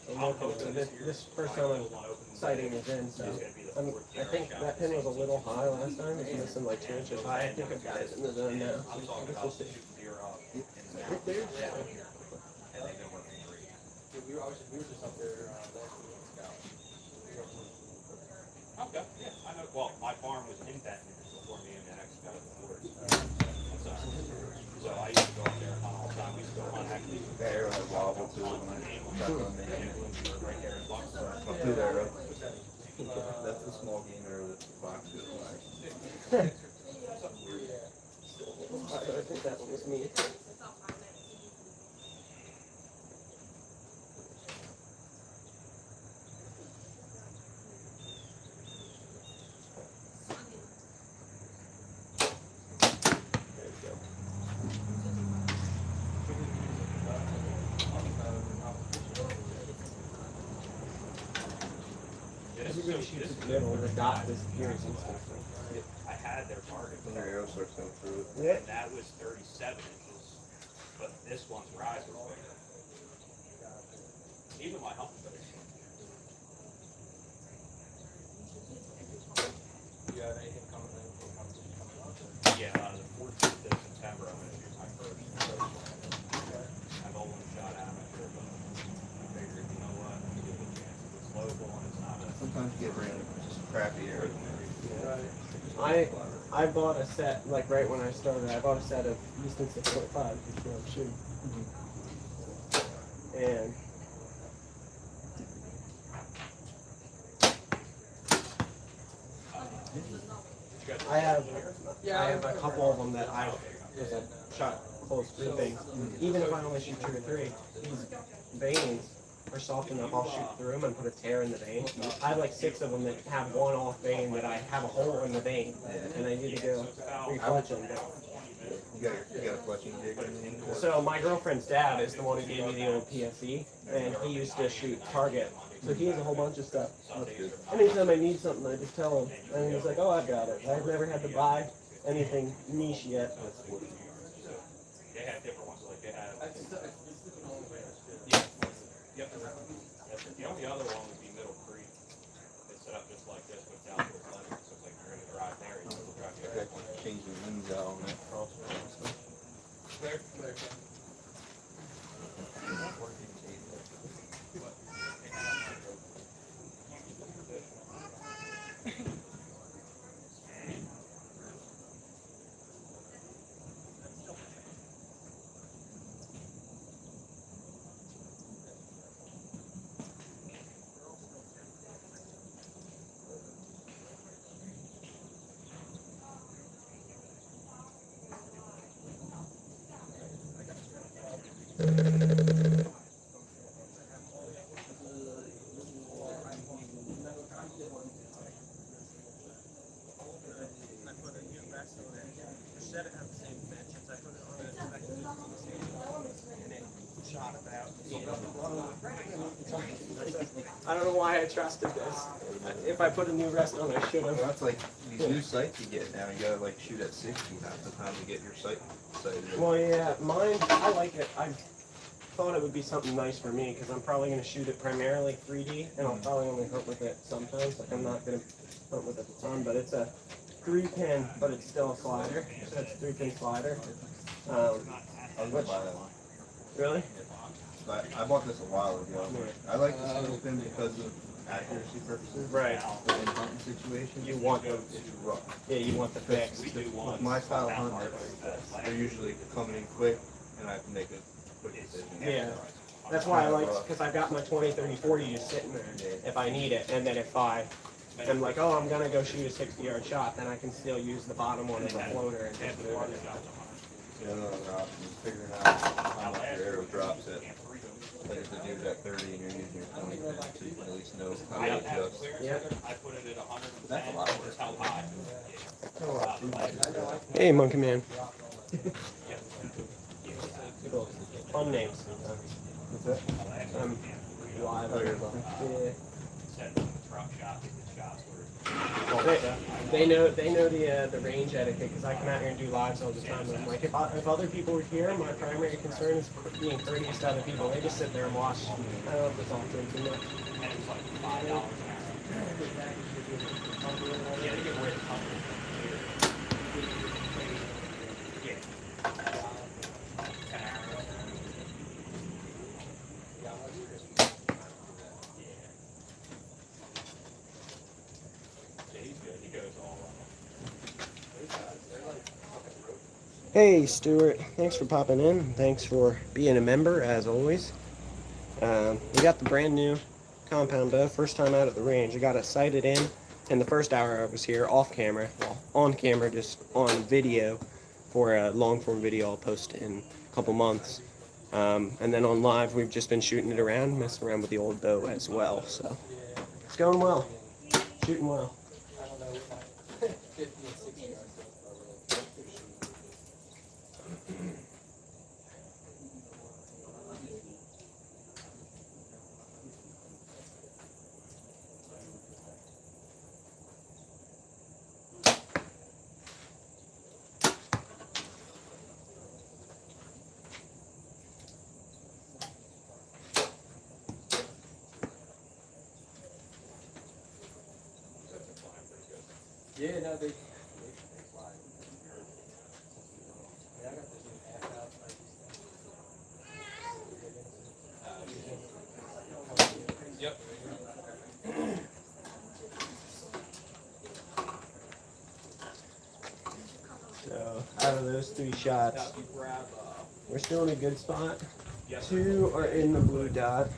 I'm looking at this first time I'm sighting is in, so I think that pin was a little high last time. It's missing like 2 inches high. I think I've got it in the zone now. I'm So I talking guess about we'll see. shooting deer up in the Right mountains. there? Yeah. And they've been working great. We were just up there, last week on Scout. Okay, yeah, I know, well, my farm was in Benton before me and the next got the forest. So I used to go up there and hunt all the time. We used to go hunt actually. The arrow had wobble to it when I got on the end. Right there in Bucksburg. My good arrow. That's the small game arrow that the fox goes by. I think that one was me. There we go. Everybody shoots the middle, the dot disappears and stuff. I had their target, When your arrow starts going through it. Yeah. and that was 37 inches, but this one's rise was bigger. Even my hummingbirds. You have anything coming in? Yeah, the 14th of September, I'm gonna shoot my first. I've only shot amateur, but I figured, you know what, let me give it a chance. It's local and it's not a. Sometimes you get random, just crappy arrows. I bought a set, like right when I started, I bought a set of Easton 6.5, which is what I'm shooting. And I have a couple of them that I shot close grouping. Even if I only shoot 2 or 3, these veins are soft enough, I'll shoot through them and put a tear in the vein. I have like 6 of them that have one off vein that I have a hole in the vein, and I need to go refletch them. You got a fletching jig or anything? So my girlfriend's dad is the one who gave me the old PSE, and he used to shoot target. So he has a whole bunch of stuff. Anytime I need something, I just tell him, and he's like, "Oh, I've got it." I've never had to buy anything niche yet. They have different ones, like they have. Yep. The only other one would be Middle Creek. It's set up just like this, but down to the left, so it's like you're gonna drive there, you can drive there. Change the wings out on that crossbow and stuff. There. trusted this. If I put a new rest on, I should Well, have. that's like these new sights you get now. You gotta like shoot at 60 half the time to get your sight sighted. Well, yeah, mine, I like it. I thought it would be something nice for me because I'm probably going to shoot it primarily 3D, and I'll probably only hunt with it sometimes. Like, I'm not going to hunt with it a ton, but it's a 3-pin, but it's still a slider. So it's a 3-pin slider. I was gonna buy that one. Really? But I bought this a while ago. I like the single pin because of accuracy purposes. Right. But in hunting situations, You want the, it's rough. yeah, you want the fix. With my style of hunt, they're usually coming in quick, and I have to make a quick decision. Yeah. That's why I like, because I've got my 20, 30, 40 just sitting there if I need it. And then if I am like, oh, I'm going to go shoot a 60-yard shot, then I can still use the bottom one as a floater and just move it. The other option is figuring out how much your arrow drops at. Like if the dude's at 30 and you're using your 20 pin, so you can at least know how to adjust. Yeah. That's a lot of work. Hey, Monkey Man. Fun names. What's that? Live. Oh, you're live. Yeah. They know the range etiquette because I come out here and do lives all the time. And I'm like, if other people were here, my primary concern is being courteous to other people. They just sit there and watch. I don't know if it's all true too much. Hey Stuart, thanks for popping in. Thanks for being a member as always. We got the brand new compound bow, first time out at the range. I got it sighted in the first hour I was here, off camera, well, on camera, just on video for a long form video I'll post in a couple months. And then on live, we've just been shooting it around, messing around with the old bow as well. So it's going well, shooting well. Yeah, no, they fly. Yeah, I got this new half out. Yep. So out of those 3 shots, we're still in a good spot. 2 are in the blue dot.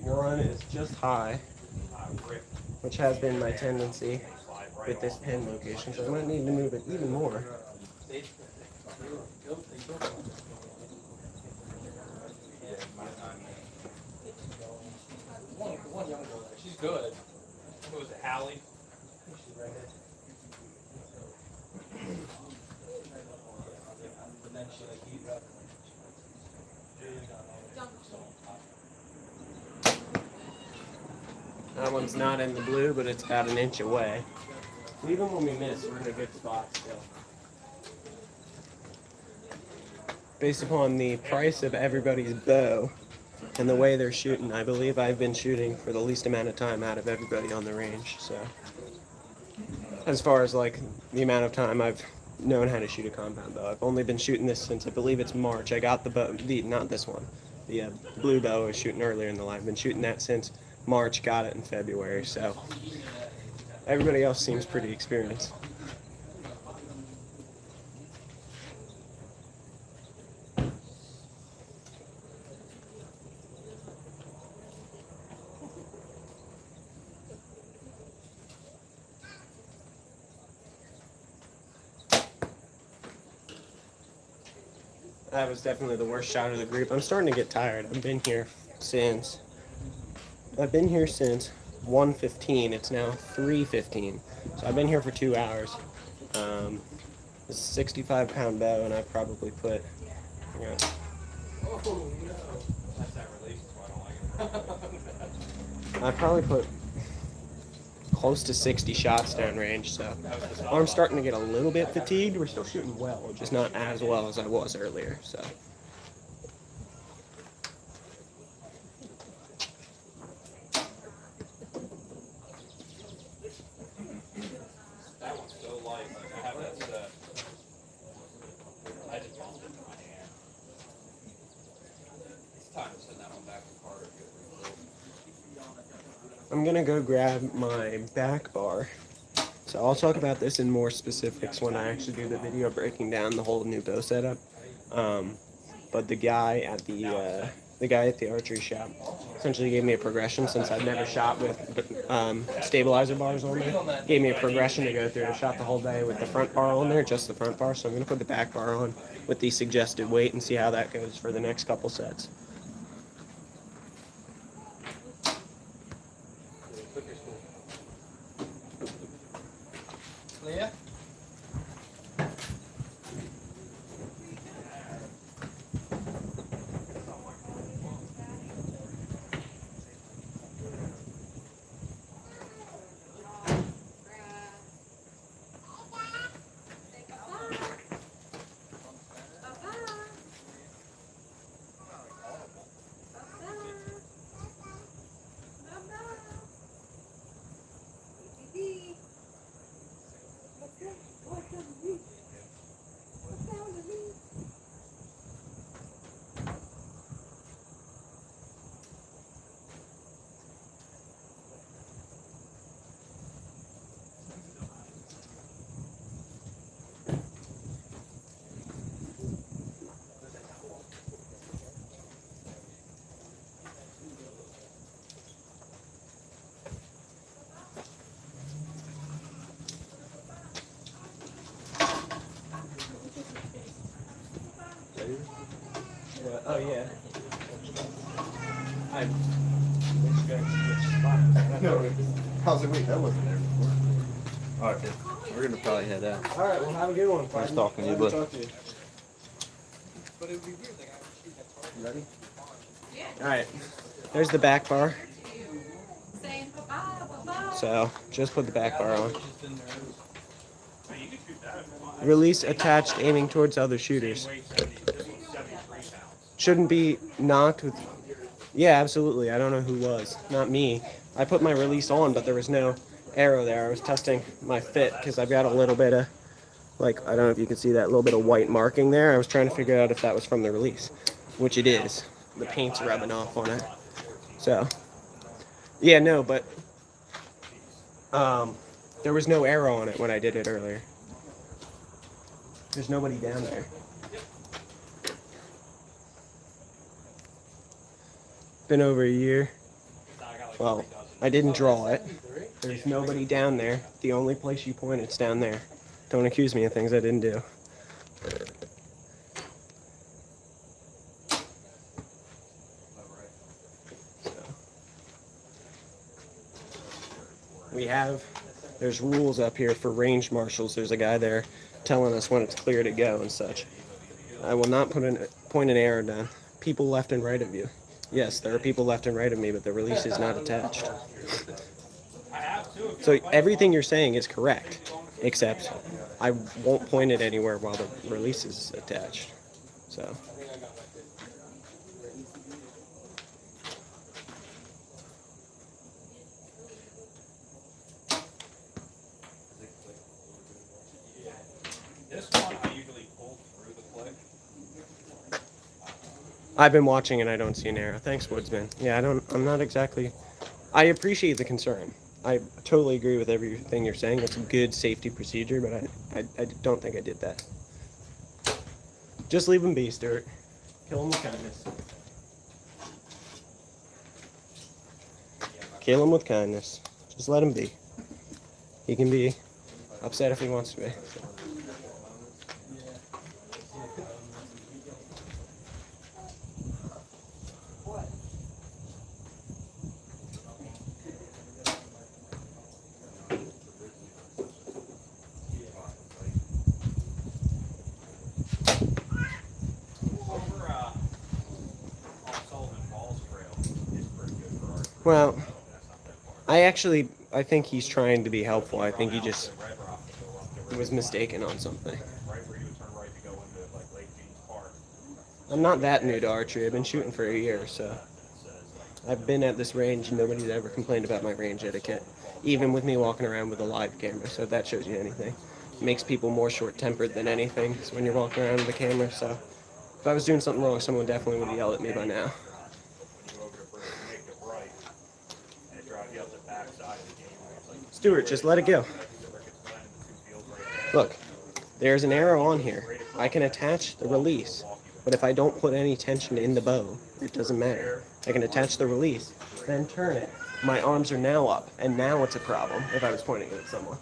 1 is just high, which has been my tendency with this pin location, so I might need to move it even more. One young girl there, she's good. What was it, Hallie? She's right there. And then she like heat up. That one's not in the blue, but it's about an inch away. Even when we miss, we're in a good spot still. Based upon the price of everybody's bow and the way they're shooting, I believe I've been shooting for the least amount of time out of everybody on the range. So, as far as like the amount of time I've known how to shoot a compound bow, I've only been shooting this since I believe it's March. I got the bow, not this one, the blue bow I was shooting earlier in the live. I've been shooting that since March, got it in February, so everybody else seems pretty experienced. That was definitely the worst shot of the group. I'm starting to get tired. I've been here since 1:15. It's now 3:15. So I've been here for 2 hours. It's a 65-pound bow, and I probably put, you know, Oh no. That's that release, so I don't like it. I probably put close to 60 shots downrange, so arm's starting to get a little bit fatigued. We're still shooting well, just not as well as I was earlier, so. That one's so light, like, I have that set. I just bumped it in my hand. It's time to send that one back to Carter. I'm gonna go grab my back bar. So I'll talk about this in more specifics when I actually do the video breaking down the whole new bow setup. But the guy at the archery shop essentially gave me a progression since I've never shot with stabilizer bars on there. Gave me a progression to go through. I shot the whole day with the front bar on there, just the front bar. So I'm gonna put the back bar on with the suggested weight and see how that goes for the next couple sets. Leah? Oh yeah. How's it? Wait, that wasn't there before. All right, we're gonna probably head out. All right, well have a good one. Nice talking to you, bud. Ready? All right. There's the back bar. Saying bye-bye, bye-bye. So just put the back bar on. Release attached, aiming towards other shooters. Shouldn't be knocked with. Yeah, absolutely. I don't know who was. Not me. I put my release on, but there was no arrow there. I was testing my fit because I've got a little bit of, like, I don't know if you can see that little bit of white marking there. I was trying to figure out if that was from the release, which it is. The paint's rubbing off on it. So, yeah, no, but there was no arrow on it when I did it earlier. There's nobody down there. Been over a year. Well, I didn't draw it. There's nobody down there. The only place you point, it's down there. Don't accuse me of things I didn't do. There's rules up here for range marshals. There's a guy there telling us when it's clear to go and such. I will not point an arrow down. People left and right of you. Yes, there are people left and right of me, but the release is not attached. So everything you're saying is correct, except I won't point it anywhere while the release is attached. So. This one I usually pull through the click. I've been watching and I don't see an arrow. Thanks, Woodsman. Yeah, I'm not exactly. I appreciate the concern. I totally agree with everything you're saying. It's a good safety procedure, but I don't think I did that. Just leave him be, Stuart. Kill him with kindness. Kill him with kindness. Just let him be. He can be upset if he wants to be. Well, I think he's trying to be helpful. I think he just Red Rock to go up the was mistaken on something. right where you would turn right to go into like Lake Jeans Park. I'm not that new to archery. I've been shooting for a year, so I've been at this range and nobody's ever complained about my range etiquette, even with me walking around with a live camera. So if that shows you anything, it makes people more short-tempered than anything when you're walking around with a camera. So if I was doing something wrong, someone definitely would have yelled at me by now. When you go over to Bridge, you make the right, and it drives you up the back side of the game. It's like Stuart, just let it go. the Ricketts Glen and the two fields right there. Look, there's an arrow on here. I can attach the release, but if I don't put any tension in the bow, it doesn't matter. I can attach the release, then turn it. My arms are now up, and now it's a problem if I was pointing it at someone.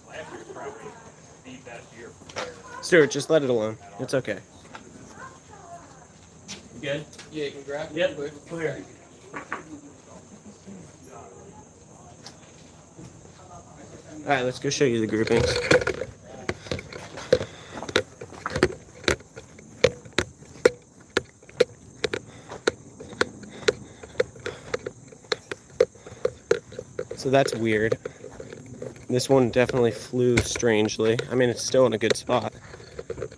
Last year's probably the best year for bears. Stuart, just let it alone. It's okay. You good? Yeah, you can grab it. Yep, quick. clear. All right, let's go show you the groupings. So that's weird. This one definitely flew strangely. I mean, it's still in a good spot,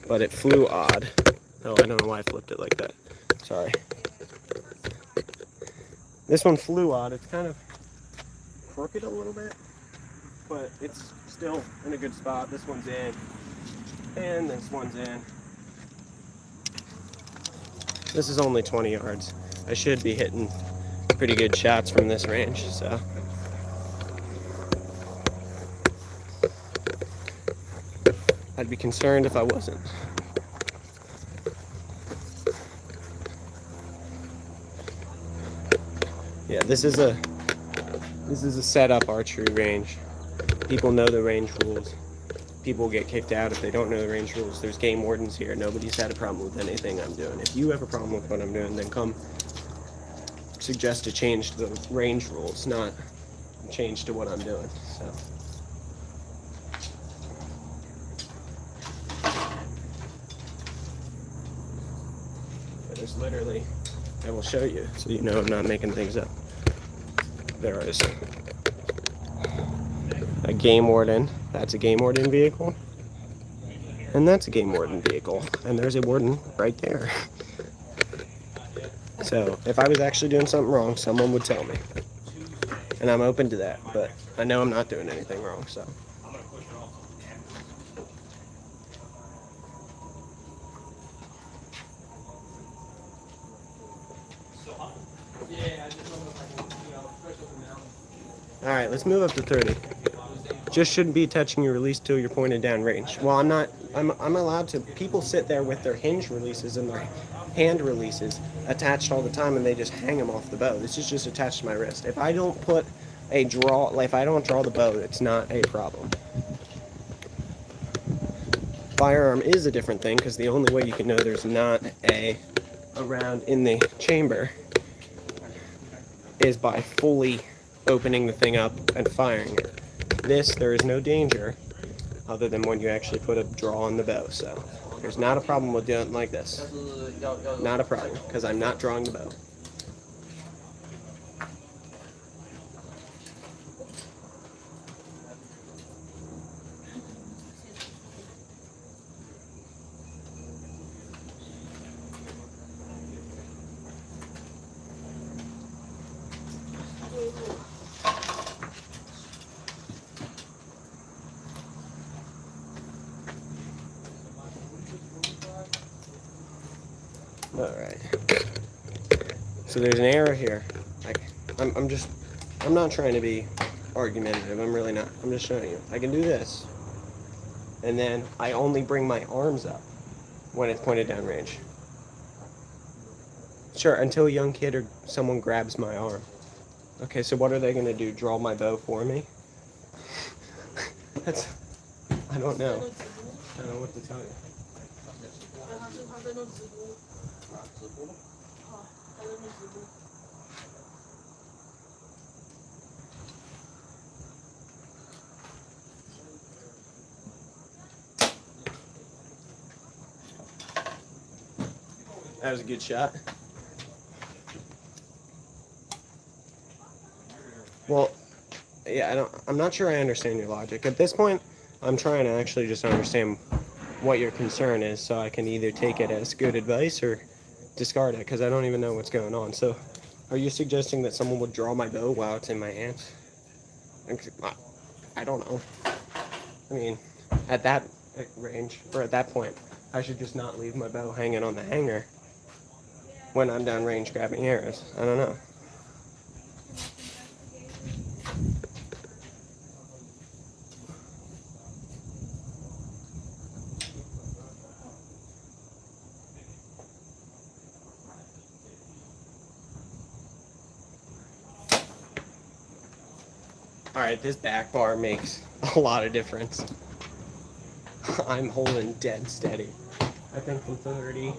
but it flew odd. Oh, I don't know why I flipped it like that. Sorry. This one flew odd. It's kind of crooked a little bit, but it's still in a good spot. This one's in, and this one's in. This is only 20 yards. I should be hitting pretty good shots from this range, so. I'd be concerned if I wasn't. Yeah, this is a setup archery range. People know the range rules. People get kicked out if they don't know the range rules. There's game wardens here. Nobody's had a problem with anything I'm doing. If you have a problem with what I'm doing, then come suggest a change to the range rules, not a change to what I'm doing. So. There's literally, I will show you so you know I'm not making things up. There is a game warden. That's a game warden vehicle. And that's a game warden vehicle. And there's a warden right there. So if I was actually doing something wrong, someone would tell me. And I'm open to that, but I know I'm not doing anything wrong, so. Yeah, I just don't know if I can, especially up the mountain. All right, let's move up to 30. Just shouldn't be touching your release till you're pointed down range. Well, I'm not. I'm allowed to. People sit there with their hinge releases and their hand releases attached all the time, and they just hang them off the bow. This is just attached to my wrist. If I don't put a draw, like if I don't draw the bow, it's not a problem. Firearm is a different thing because the only way you can know there's not a round in the chamber is by fully opening the thing up and firing it. This, there is no danger other than when you actually put a draw on the bow. So there's not a problem with doing it like this. Not a problem because I'm not drawing the bow. Alright. So there's an arrow here. I'm not trying to be argumentative. I'm really not. I'm just showing you. I can do this. And then I only bring my arms up when it's pointed down range. Sure, until a young kid or someone grabs my arm. Okay, so what are they going to do? Draw my bow for me? That's... I don't know. I don't know what to tell you. That was a good shot. Well, yeah, I'm not sure I understand your logic. At this point, I'm trying to actually just understand what your concern is so I can either take it as good advice or discard it because I don't even know what's going on. So, are you suggesting that someone would draw my bow while it's in my hands? I don't know. I mean, at that range, or at that point, I should just not leave my bow hanging on the hanger when I'm downrange grabbing arrows. I don't know. Alright, this back bar makes a lot of difference. I'm holding dead steady. I think from 30.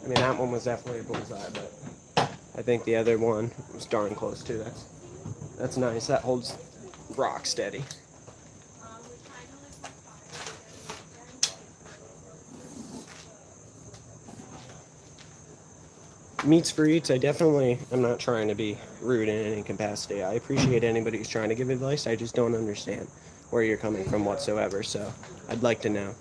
I mean, that one was definitely a bullseye, but I think the other one was darn close too. That's nice. That holds rock steady. Meats for eats, I'm not trying to be rude in any capacity. I appreciate anybody who's trying to give advice. I just don't understand where you're coming from whatsoever, so I'd like to know.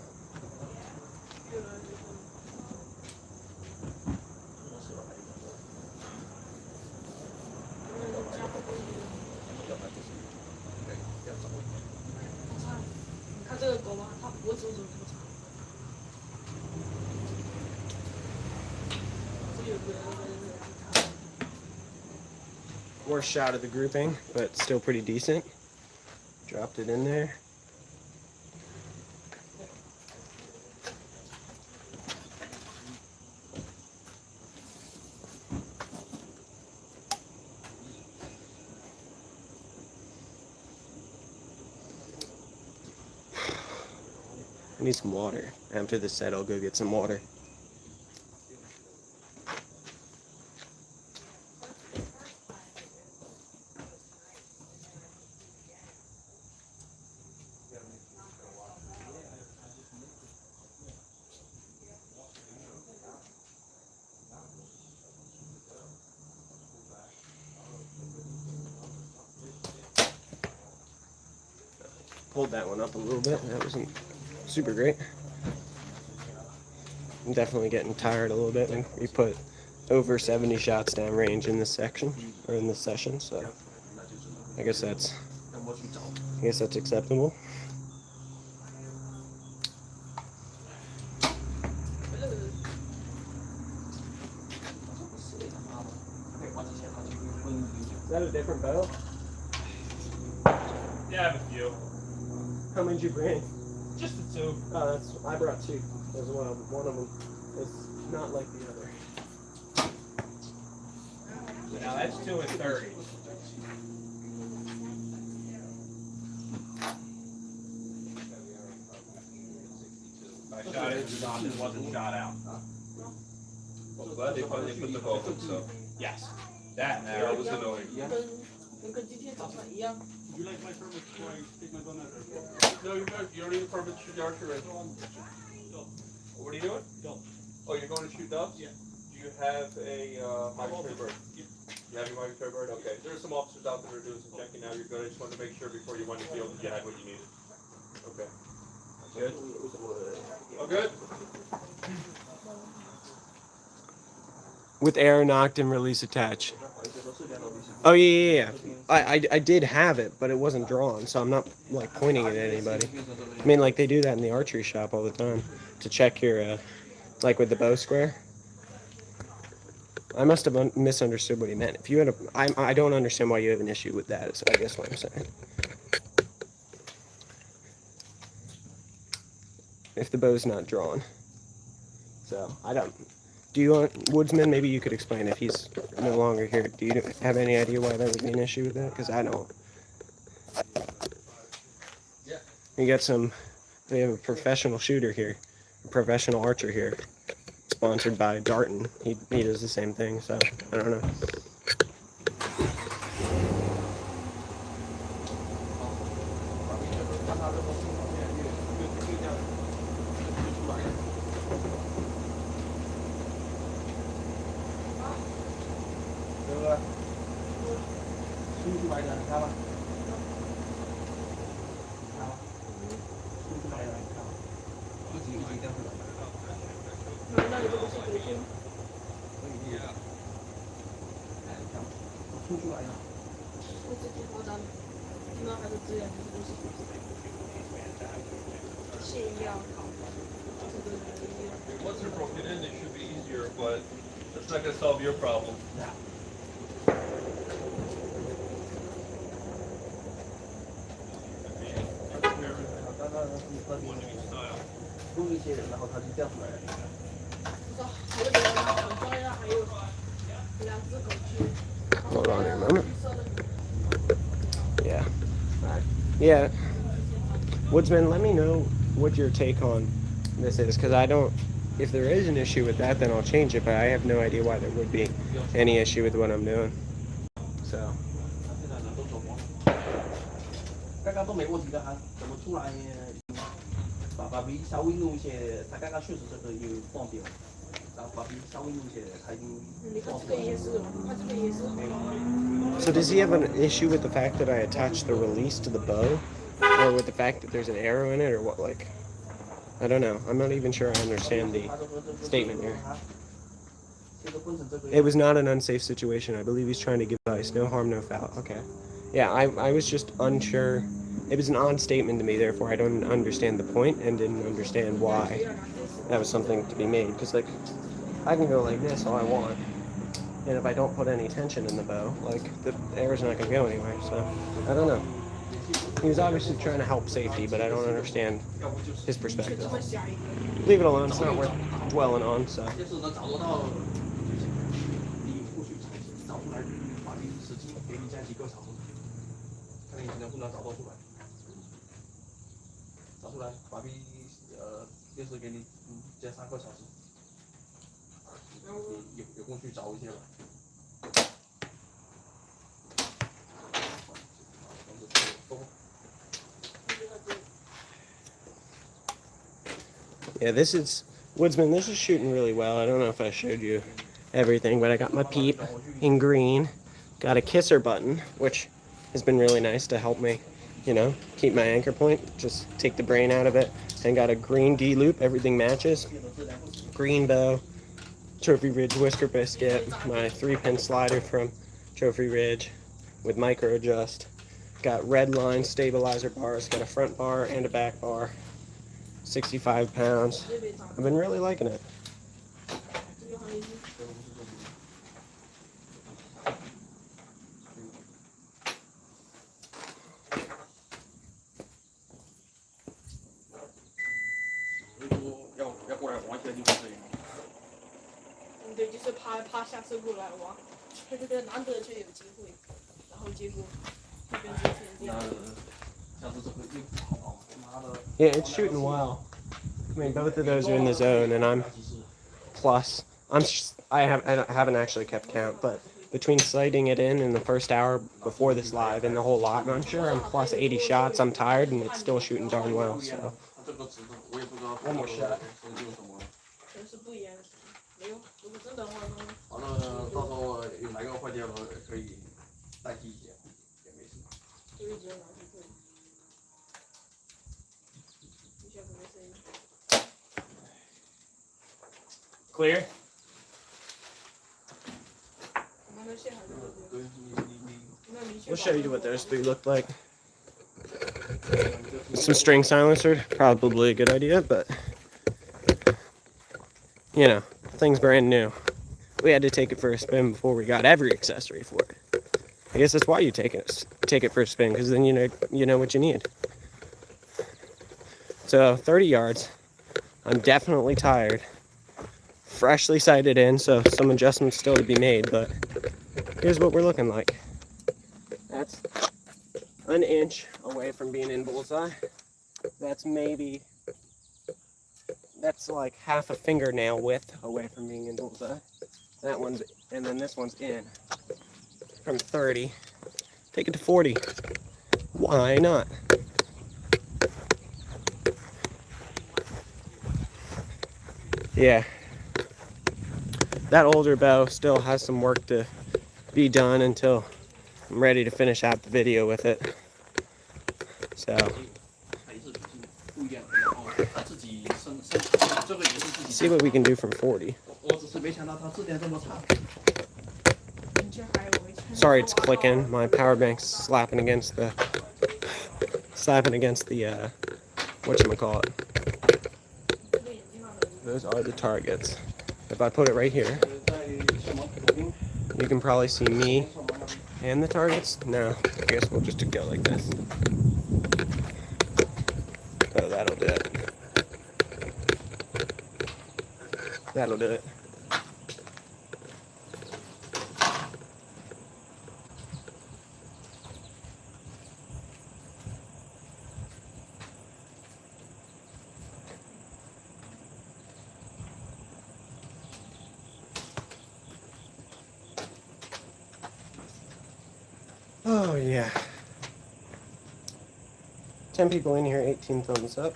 Worst shot of the grouping, but still pretty decent. Dropped it in there. I need some water. After this set, I'll go get some water. Pulled that one up a little bit. That wasn't super great. I'm definitely getting tired a little bit. We put over 70 shots downrange in this section, or in this session, so I guess that's acceptable. Is that a different bow? Yeah, I have a few. How many did you bring? Just the two. Oh, I brought two as well. One of them is not like the other. Now that's 2 and 30. I shot it, it wasn't shot out. Well, glad they finally put the bow in, so. Yes. That Yeah, now. it was annoying. Would you like my permit before I take my gun out? No, you're good. You don't need a permit to shoot the archery range. What are you doing? Doves. Oh, you're going to shoot doves? Yeah. Do you have a migratory bird? You have your migratory bird? Okay. There are some officers out there who are doing some checking now. You're good. I just wanted to make sure before you went to the field that you had what you needed. Okay. Good? Oh, good? With air knocked and release attached. Oh yeah. I did have it, but it wasn't drawn, so I'm not like pointing it at anybody. I mean, like they do that in the archery shop all the time to check your, like with the bow square. I must have misunderstood what he meant. If you had I don't understand why you have an issue with that. Is I guess what I'm saying. If the bow's not drawn, so I don't. Do you want, Woodsman, maybe you could explain if he's no longer here. Do you have any idea why that would be an issue with that? Because I don't. Yeah. We have a professional shooter here, a professional archer here, sponsored by Darton. He does the same thing, so I don't know. 看吗？出去买了，你看吗？一集这样子来。那你这不是回去？出去买了。我自己夸张，听到他的资源都是泻药烤，这个 Once they're broken in, they should be easier, but that's not gonna solve your problem. One of each style. 录一些人，然后他就这样子来了。不知道还有别人很重要，还有两只狗去。 Hold on a moment. Yeah. Yeah. Woodsman, let me know what your take on this is, because I don't. If there is an issue with that, then I'll change it. But I have no idea why there would be any issue with what I'm doing. So. 刚刚都没问题的啊，怎么突然把鼻稍微弄一些？他刚刚确实这个有放掉，然后把鼻稍微弄一些，他已经。你看这个也是，他这个也是。 So does he have an issue with the fact that I attached the release to the bow, or with the fact that there's an arrow in it, or what? Like, I don't know. I'm not even sure I understand the statement here. It was not an unsafe situation. I believe he's trying to give advice. No harm, no foul. Okay. Yeah, I was just unsure. It was an odd statement to me, therefore I don't understand the point and didn't understand why that was something to be made. Because, like, I can go like this all I want. And if I don't put any tension in the bow, like, the arrow's not going to go anywhere, so, I don't know. He was obviously trying to help safety, but I don't understand his perspective. Leave it alone, it's not worth dwelling on, so. 就是能找得到，你过去找出来，把你时机给你这样几个小时，看你能不能找到出来。找出来，把币就是给你这3个小时，你有空去找一些吧。 Yeah, this is, Woodsman, this is shooting really well. I don't know if I showed you everything, but I got my peep in green. Got a kisser button, which has been really nice to help me, you know, keep my anchor point, just take the brain out of it. And got a green D-loop, everything matches. Green bow, Trophy Ridge whisker biscuit, my 3-pin slider from Trophy Ridge with micro adjust. Got red line stabilizer bars, got a front bar and a back bar. 65 pounds. I've been really liking it. Yeah, it's shooting well. I mean, both of those are in the zone, and I'm plus. I haven't actually kept count, but between sighting it in the first hour before this live and the whole lot, I'm sure I'm plus 80 shots. I'm tired, and it's still shooting darn well. So one more shot. 完了，到时候有哪个坏掉了可以代替一下，也没事。 Clear? We'll show you what those three look like. Some string silencer, probably a good idea, but you know, thing's brand new. We had to take it for a spin before we got every accessory for it. I guess that's why you take it for a spin, because then you know what you need. So 30 yards. I'm definitely tired. Freshly sighted in, so some adjustments still to be made, but here's what we're looking like. That's an inch away from being in bullseye. That's like half a fingernail width away from being in bullseye. That one's, and then this one's in from 30. Take it to 40. Why not? Yeah. That older bow still has some work to be done until I'm ready to finish out the video with it. So 它也是不一样的哦，它自己生这个也是自己。 see what we can do from 40. 我只是没想到它质量这么差。 Sorry, it's clicking. My power bank's slapping against the whatchamacallit. Those are the targets. If I put it right here, 在项目左边， you can probably see me and the targets. No, I guess we'll just go like this. Oh, that'll do it. That'll do it. Oh yeah. 10 people in here, 18 thumbs up.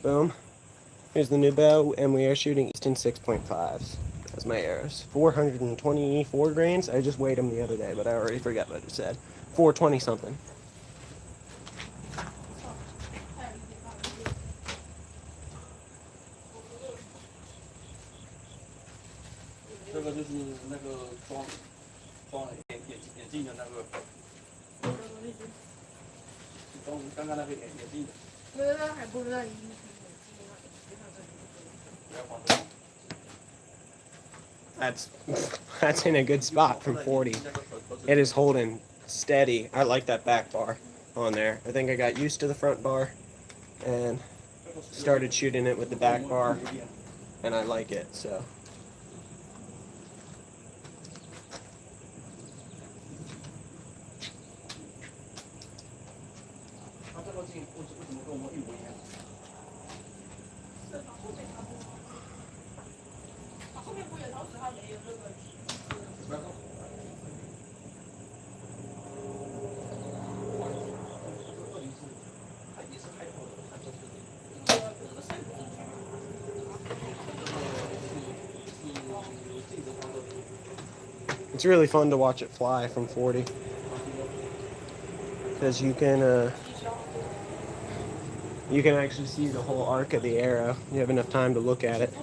Boom. Here's the new bow, and we are shooting Easton 6.5s as my arrows. 424 grains. I just weighed them the other day, but I already forgot what it said. 420 something. 这个就是那个装眼镜的那个，装刚刚那个眼镜的。还不知道你。 不要放这个。 That's in a good spot from 40. It is holding steady. I like that back bar on there. I think I got used to the front bar and started shooting it with the back bar, and I like it, so. It's really fun to watch it fly from 40 because you can actually see the whole arc of the arrow. You have enough time to look at it.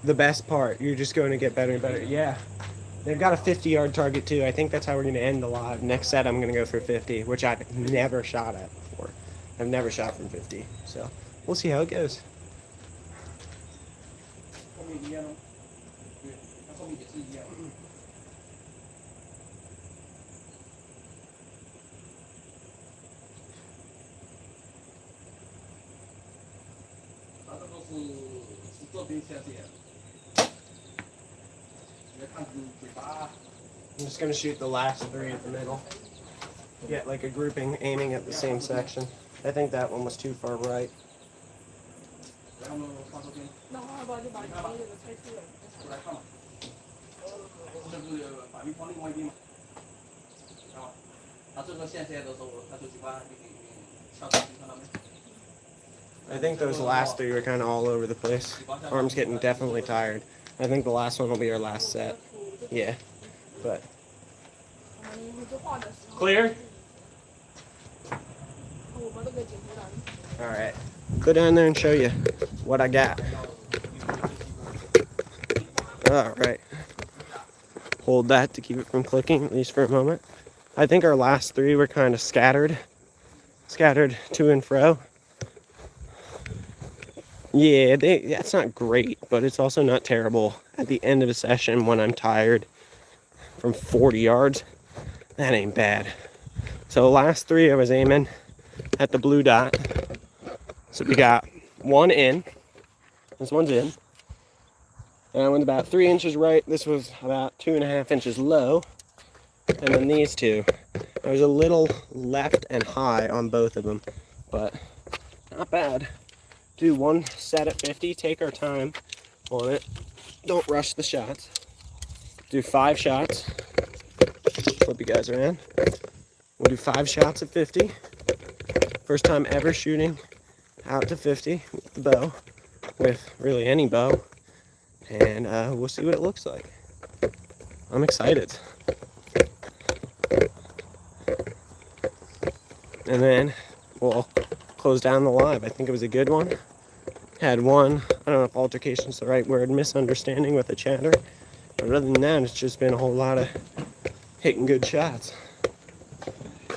The best part, you're just going to get better and better. Yeah, they've got a 50-yard target too. I think that's how we're going to end the live. Next set I'm going to go for 50, which I've never shot at before. I've never shot from 50, so we'll see how it goes. 后面一样哦，对，它后面也是一样。它这个是这边下线。 I'm just going to shoot the last 3 at the middle. Get like a grouping aiming at the same section. I think that one was too far right. 然后呢，放这边。那我要不要就把你这个拆出来？过来看嘛。这不是把鱼放另外一边嘛？看吧，它这个线下来的时候，它就嘴巴翘上去，看到没？ I think those last 3 were kind of all over the place. Arm's getting definitely tired. I think the last one will be our last set. Yeah, but clear. All right, go down there and show you what I got. All right, hold that to keep it from clicking, at least for a moment. I think our last 3 were kind of scattered to and fro. Yeah, that's not great, but it's also not terrible. At the end of a session when I'm tired from 40 yards, that ain't bad. So the last 3 I was aiming at the blue dot. So we got 1 in. This one's in. And that one's about 3 inches right. This was about 2.5 inches low. And then these two, I was a little left and high on both of them, but not bad. Do one set at 50, take our time on it. Don't rush the shots. Do 5 shots. Flip you guys around. We'll do 5 shots at 50. First time ever shooting out to 50 with the bow, with really any bow. And we'll see what it looks like. I'm excited. And then we'll close down the live. I think it was a good one. Had one, I don't know if altercation is the right word, misunderstanding with a chatter. But other than that, it's just been a whole lot of hitting good shots.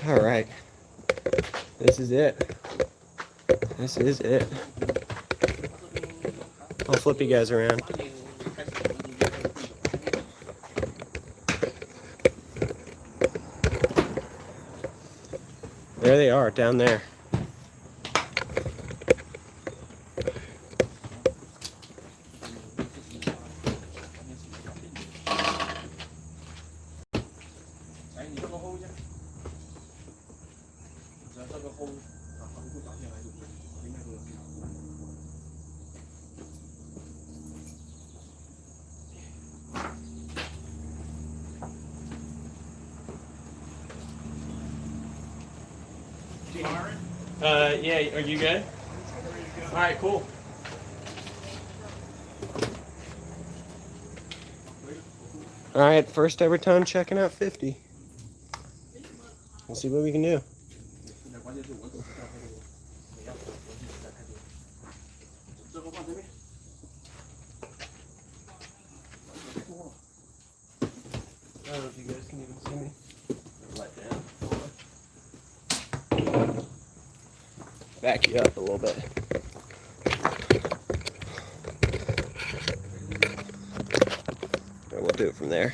All right. This is it. This is it. I'll flip you guys around. There they are, down there. Yeah, are you good? All right, cool. All right, first ever time checking out 50. We'll see what we can do. I don't know if you guys can even see me. Let down. Back you up a little bit. And we'll do it from there.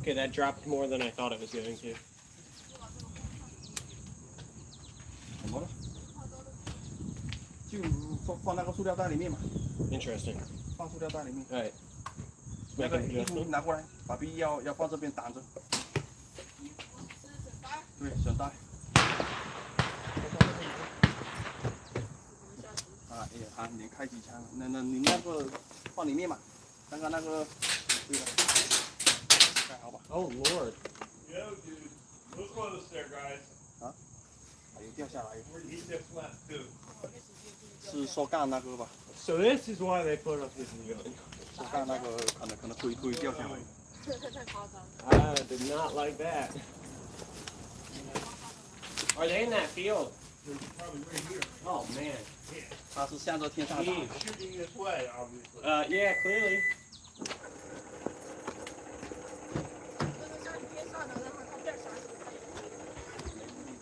Okay, that dropped more than I thought it was going to. Interesting. Alright. 那个衣服拿过来，把笔要放这边挡着。对，省带。啊，哎呀，连开几枪，那你那个放里面嘛，刚刚那个，对了，盖好吧。Oh Lord. Yo, dude. Let's go to the stair, guys. 啊？哎呦，掉下来。 He just left too. 是收杠那个吧？ So this is why they put up this gun. 收杠那个可能推掉下来。I did not like that. Are they in that field? They're probably right here. Oh man. 它是向着天上打。 He's shooting this way, obviously. Yeah, clearly.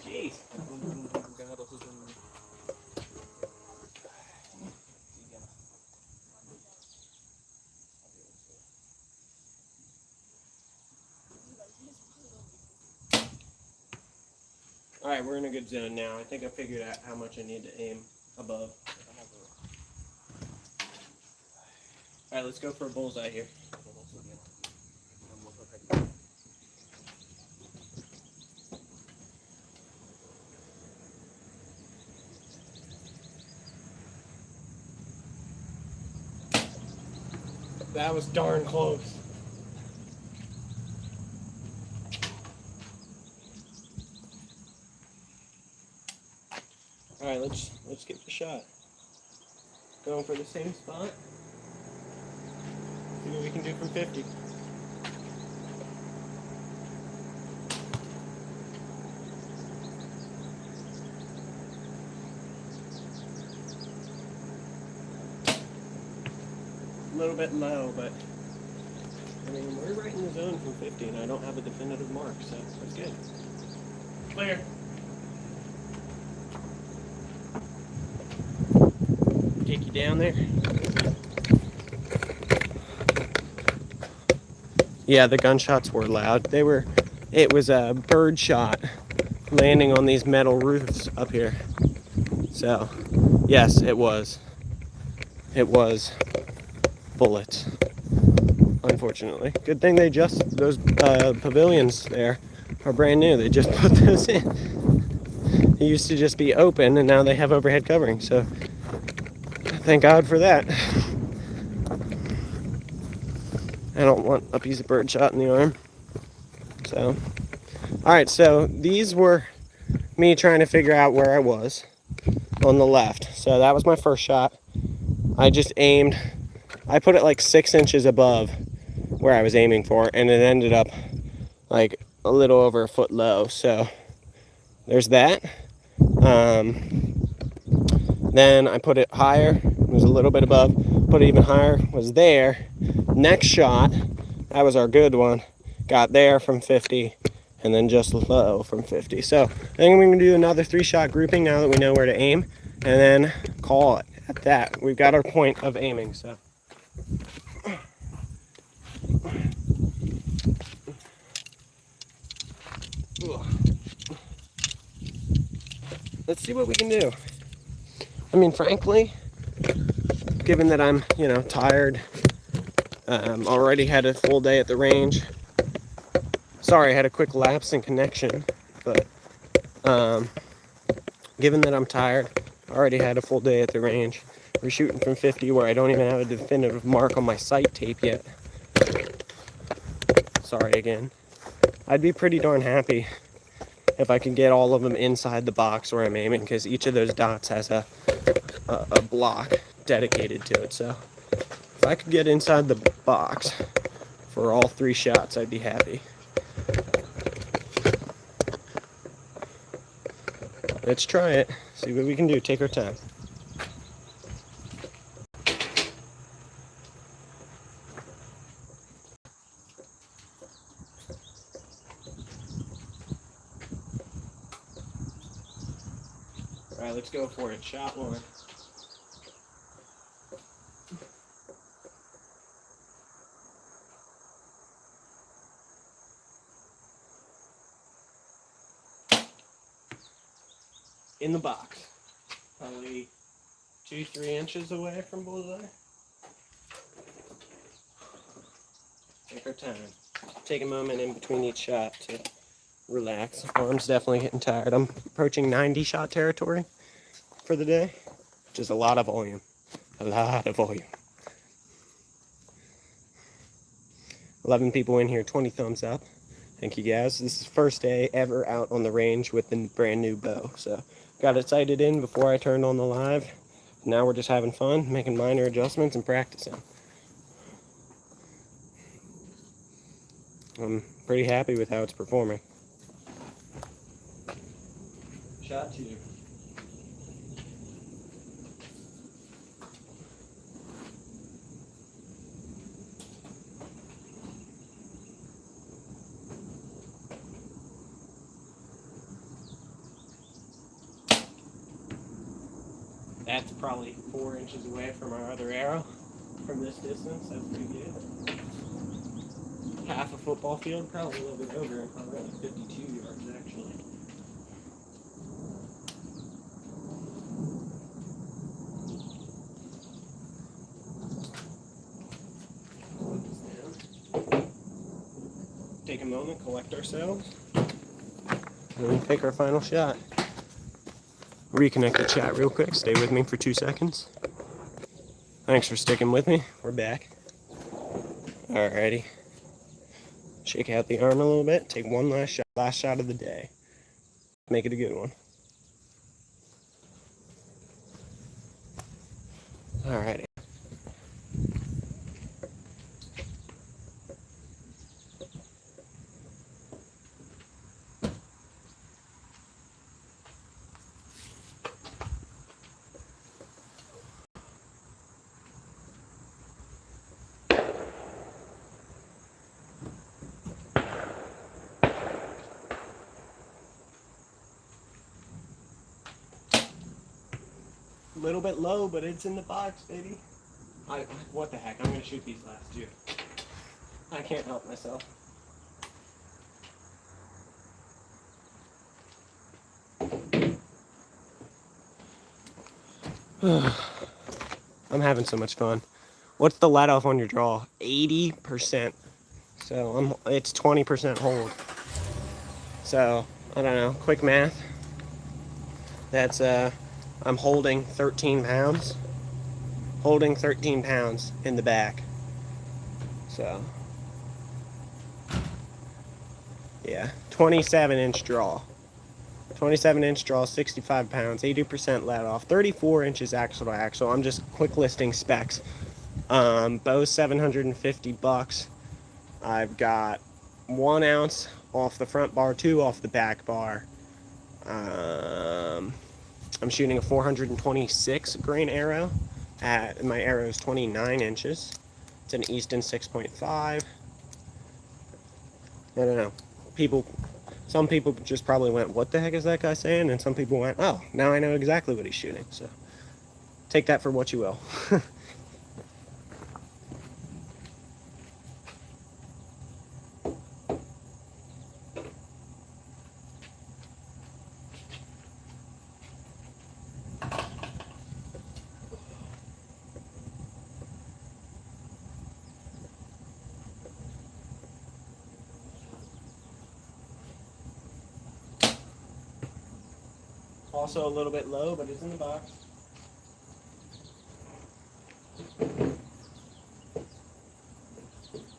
Jeez. 刚刚都是这么。 Alright, we're in a good zone now. I think I figured out how much I need to aim above. Alright, let's go for a bullseye here. That was darn close. All right, let's get the shot. Going for the same spot. See what we can do from 50. A little bit low, but I mean, we're right in the zone from 50, and I don't have a definitive mark, so that's good. Clear. down there? Yeah, the gunshots were loud. It was a bird shot landing on these metal roofs up here. So, yes, it was. It was bullets, unfortunately. Good thing those pavilions there are brand new. They just put those in. It used to just be open, and now they have overhead covering. So, thank God for that. I don't want a piece of bird shot in the arm. So, alright, so these were me trying to figure out where I was on the left. So that was my first shot. I just aimed, I put it like 6 inches above where I was aiming for, and it ended up like a little over a foot low. So there's that. Then I put it higher, it was a little bit above, put it even higher, was there. Next shot, that was our good one, got there from 50, and then just low from 50. So I think we're gonna do another 3-shot grouping now that we know where to aim, and then call it at that. We've got our point of aiming, so. Let's see what we can do. I mean, frankly, given that I'm, tired, already had a full day at the range. Sorry, I had a quick lapse in connection, but given that I'm tired, already had a full day at the range. We're shooting from 50 where I don't even have a definitive mark on my sight tape yet. Sorry again. I'd be pretty darn happy if I could get all of them inside the box where I'm aiming, because each of those dots has a block dedicated to it. So if I could get inside the box for all 3 shots, I'd be happy. Let's try it, see what we can do, take our time. All right, let's go for it. Shot 1. In the box. Probably 2-3 inches away from bullseye. Take our time. Take a moment in between each shot to relax. Arm's definitely getting tired. I'm approaching 90 shot territory for the day, which is a lot of volume. A lot of volume. 11 people in here, 20 thumbs up. Thank you guys. This is the first day ever out on the range with the brand new bow. So got it sighted in before I turned on the live. Now we're just having fun, making minor adjustments and practicing. I'm pretty happy with how it's performing. Shot 2. That's probably 4 inches away from our other arrow. From this distance, that's pretty good. Half a football field, probably a little bit over, probably like 52 yards actually. Take a moment, collect ourselves, and then take our final shot. Reconnect the chat real quick. Stay with me for 2 seconds. Thanks for sticking with me. We're back. Alrighty. Shake out the arm a little bit. Take one last shot of the day. Make it a good one. Alrighty. little bit low, but it's in the box, baby. What the heck? I'm gonna shoot these last two. I can't help myself. I'm having so much fun. What's the let off on your draw? 80%. So it's 20% hold. So I don't know. Quick math. That's I'm holding 13 pounds. Holding 13 pounds in the back. So yeah, 27-inch draw. 27-inch draw, 65 pounds, 80% let off, 34 inches axle to axle. I'm just quick listing specs. Bow $750. I've got 1 ounce off the front bar, 2 off the back bar. I'm shooting a 426 grain arrow. My arrow is 29 inches. It's an Easton 6.5. I don't know. Some people just probably went, what the heck is that guy saying? And some people went, oh, now I know exactly what he's shooting. So take that for what you will. Also a little bit low, but it's in the box.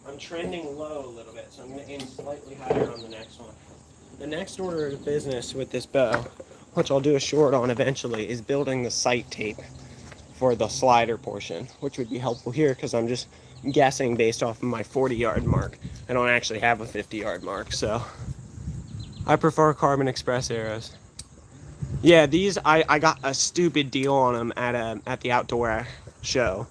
I'm trending low a little bit, so I'm going to aim slightly higher on the next one. The next order of business with this bow, which I'll do a short on eventually, is building the sight tape for the slider portion, which would be helpful here because I'm just guessing based off of my 40-yard mark. I don't actually have a 50-yard mark, so I prefer Carbon Express arrows. Yeah, these I got a stupid deal on them at the outdoor show.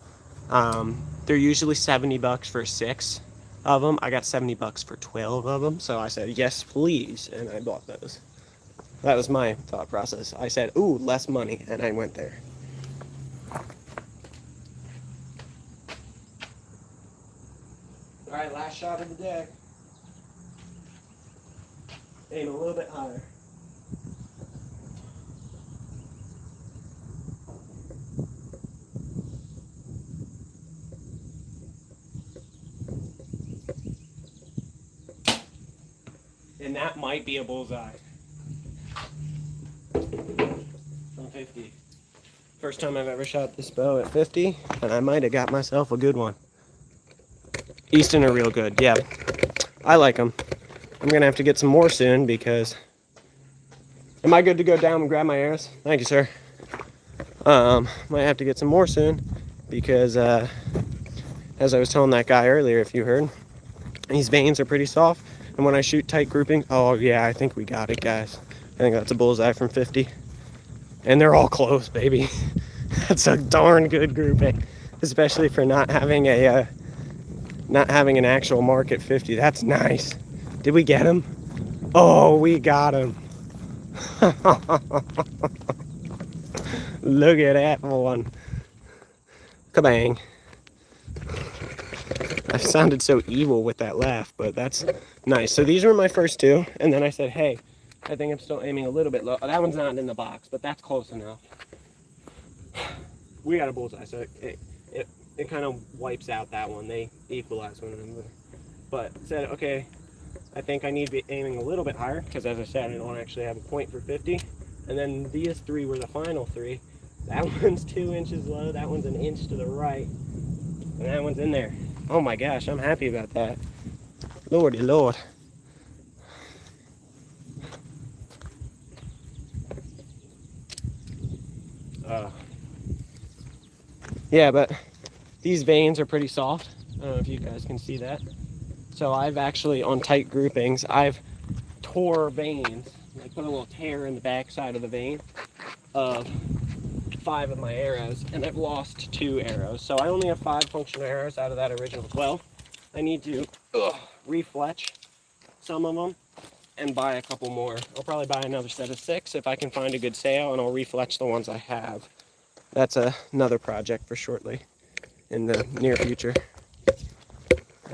They're usually $70 for 6 of them. I got $70 for 12 of them, so I said yes please, and I bought those. That was my thought process. I said, ooh, less money, and I went there. All right, last shot of the day. Aim a little bit higher. And that might be a bullseye. From 50. First time I've ever shot this bow at 50, and I might have got myself a good one. Easton are real good, yeah. I like them. I'm gonna have to get some more soon because... Am I good to go down and grab my arrows? Thank you, sir. Might have to get some more soon because, as I was telling that guy earlier, if you heard, these veins are pretty soft. And when I shoot tight grouping, oh yeah, I think we got it, guys. I think that's a bullseye from 50. And they're all close, baby. That's a darn good grouping, especially for not having an actual mark at 50. That's nice. Did we get him? Oh, we got him. Look at that one. Kabang. I sounded so evil with that laugh, but that's nice. So these were my first two, and then I said, hey, I think I'm still aiming a little bit low. That one's not in the box, but that's close enough. We got a bullseye, so it kind of wipes out that one. They equalize one another. But said, okay, I think I need to be aiming a little bit higher, because as I said, I don't actually have a point for 50. And then these three were the final three. That one's 2 inches low, that one's an inch to the right, and that one's in there. Oh my gosh, I'm happy about that. Lordy Lord. Yeah, but these veins are pretty soft. I don't know if you guys can see that. So I've actually, on tight groupings, I've tore veins, like put a little tear in the back side of the vein of 5 of my arrows, and I've lost 2 arrows. So I only have 5 functional arrows out of that original 12. I need to refletch some of them and buy a couple more. I'll probably buy another set of 6 if I can find a good sale, and I'll refletch the ones I have. that's another project for shortly in the near future.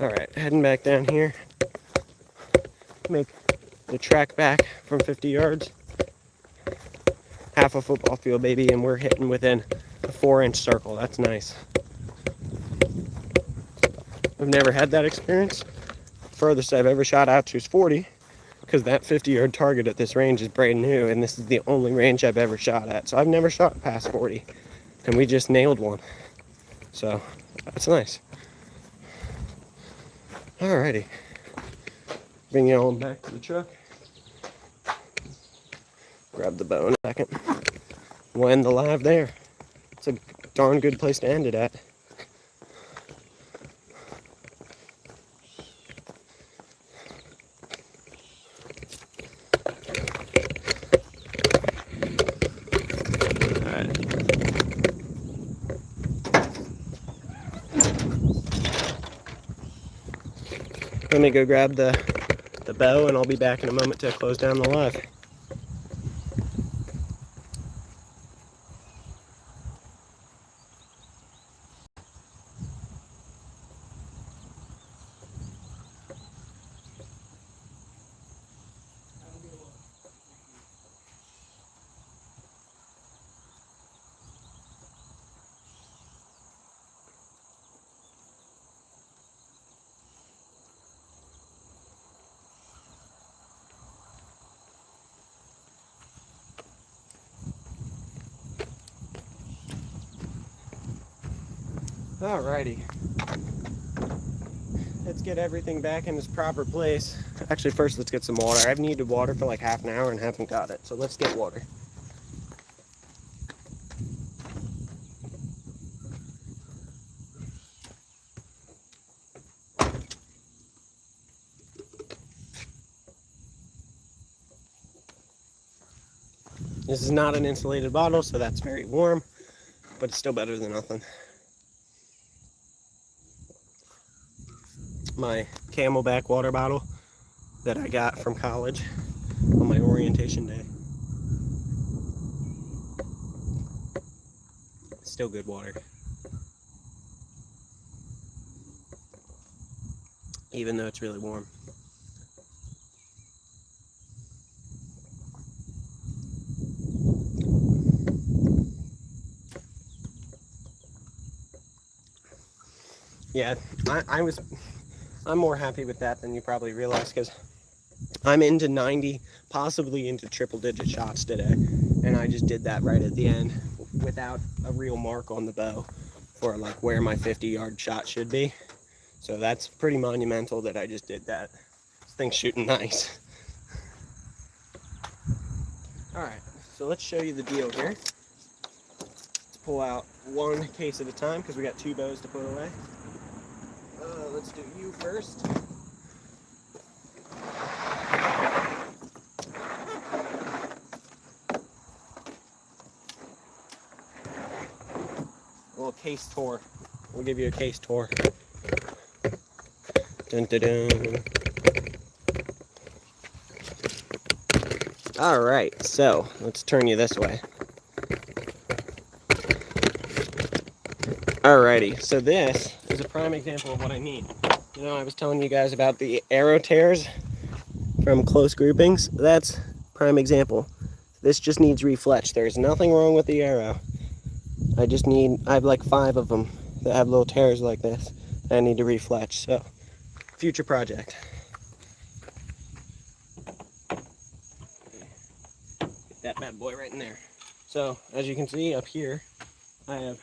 All right, heading back down here. Make the track back from 50 yards. Half a football field, baby, and we're hitting within a 4-inch circle. That's nice. I've never had that experience. Furthest I've ever shot out to is 40, because that 50-yard target at this range is brand new, and this is the only range I've ever shot at. So I've never shot past 40, and we just nailed one. So that's nice. Alrighty. Bring you on back to the truck. Grab the bow in a second. We'll end the live there. It's a darn good place to end it at. Alright. Let me go grab the bow, and I'll be back in a moment to close down the live. Alrighty. Let's get everything back in its proper place. Actually, first let's get some water. I've needed water for like half an hour and haven't got it, so let's get water. This is not an insulated bottle, so that's very warm, but it's still better than nothing. My Camelback water bottle that I got from college on my orientation day. Still good water. Even though it's really warm. Yeah, I'm more happy with that than you probably realize, because I'm into 90, possibly into triple-digit shots today, and I just did that right at the end without a real mark on the bow for like where my 50-yard shot should be. So that's pretty monumental that I just did that. This thing's shooting nice. All right, so let's show you the deal here. Let's pull out one case at a time because we got 2 bows to put away. Let's do you first. A little case tour. We'll give you a case tour. Dun, dun, dun. All right, so let's turn you this way. Alrighty, so this is a prime example of what I mean. You know, I was telling you guys about the arrow tears from close groupings. That's prime example. This just needs refletch. There's nothing wrong with the arrow. I have like 5 of them that have little tears like this. I need to refletch, so future project. Get that bad boy right in there. So, as you can see up here, I have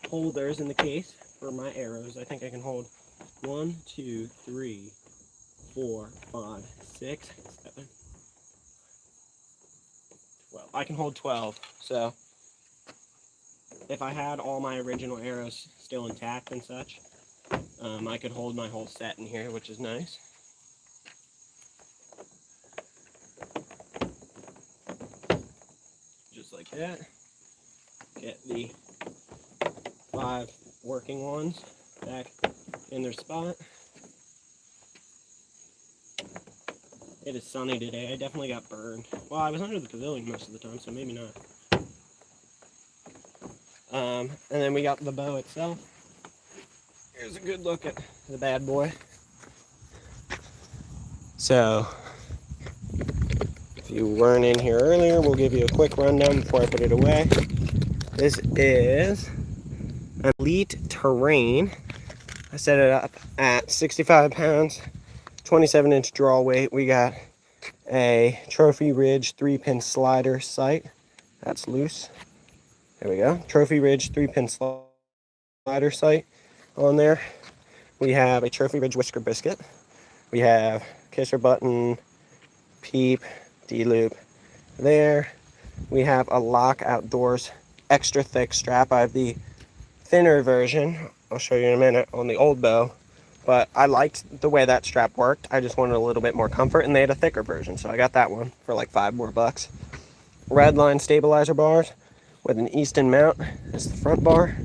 holders in the case for my arrows. I think I can hold 1, 2, 3, 4, 5, 6, 7, 12. I can hold 12. So if I had all my original arrows still intact and such, I could hold my whole set in here, which is nice. Just like that. Get the 5 working ones back in their spot. It is sunny today. I definitely got burned. Well, I was under the pavilion most of the time, so maybe not. And then we got the bow itself. Here's a good look at the bad boy. So, if you weren't in here earlier, we'll give you a quick rundown before I put it away. This is an Elite Terrain. I set it up at 65 pounds, 27-inch draw weight. We got a Trophy Ridge 3-pin slider sight. That's loose. There we go. Trophy Ridge 3-pin slider sight on there. We have a Trophy Ridge whisker biscuit. We have kisser button, peep, D-loop there. We have a Lock Outdoors extra thick strap. I have the thinner version. I'll show you in a minute on the old bow. But I liked the way that strap worked. I just wanted a little bit more comfort, and they had a thicker version, so I got that one for like $5 more. Redline stabilizer bars with an Easton mount. That's the front bar.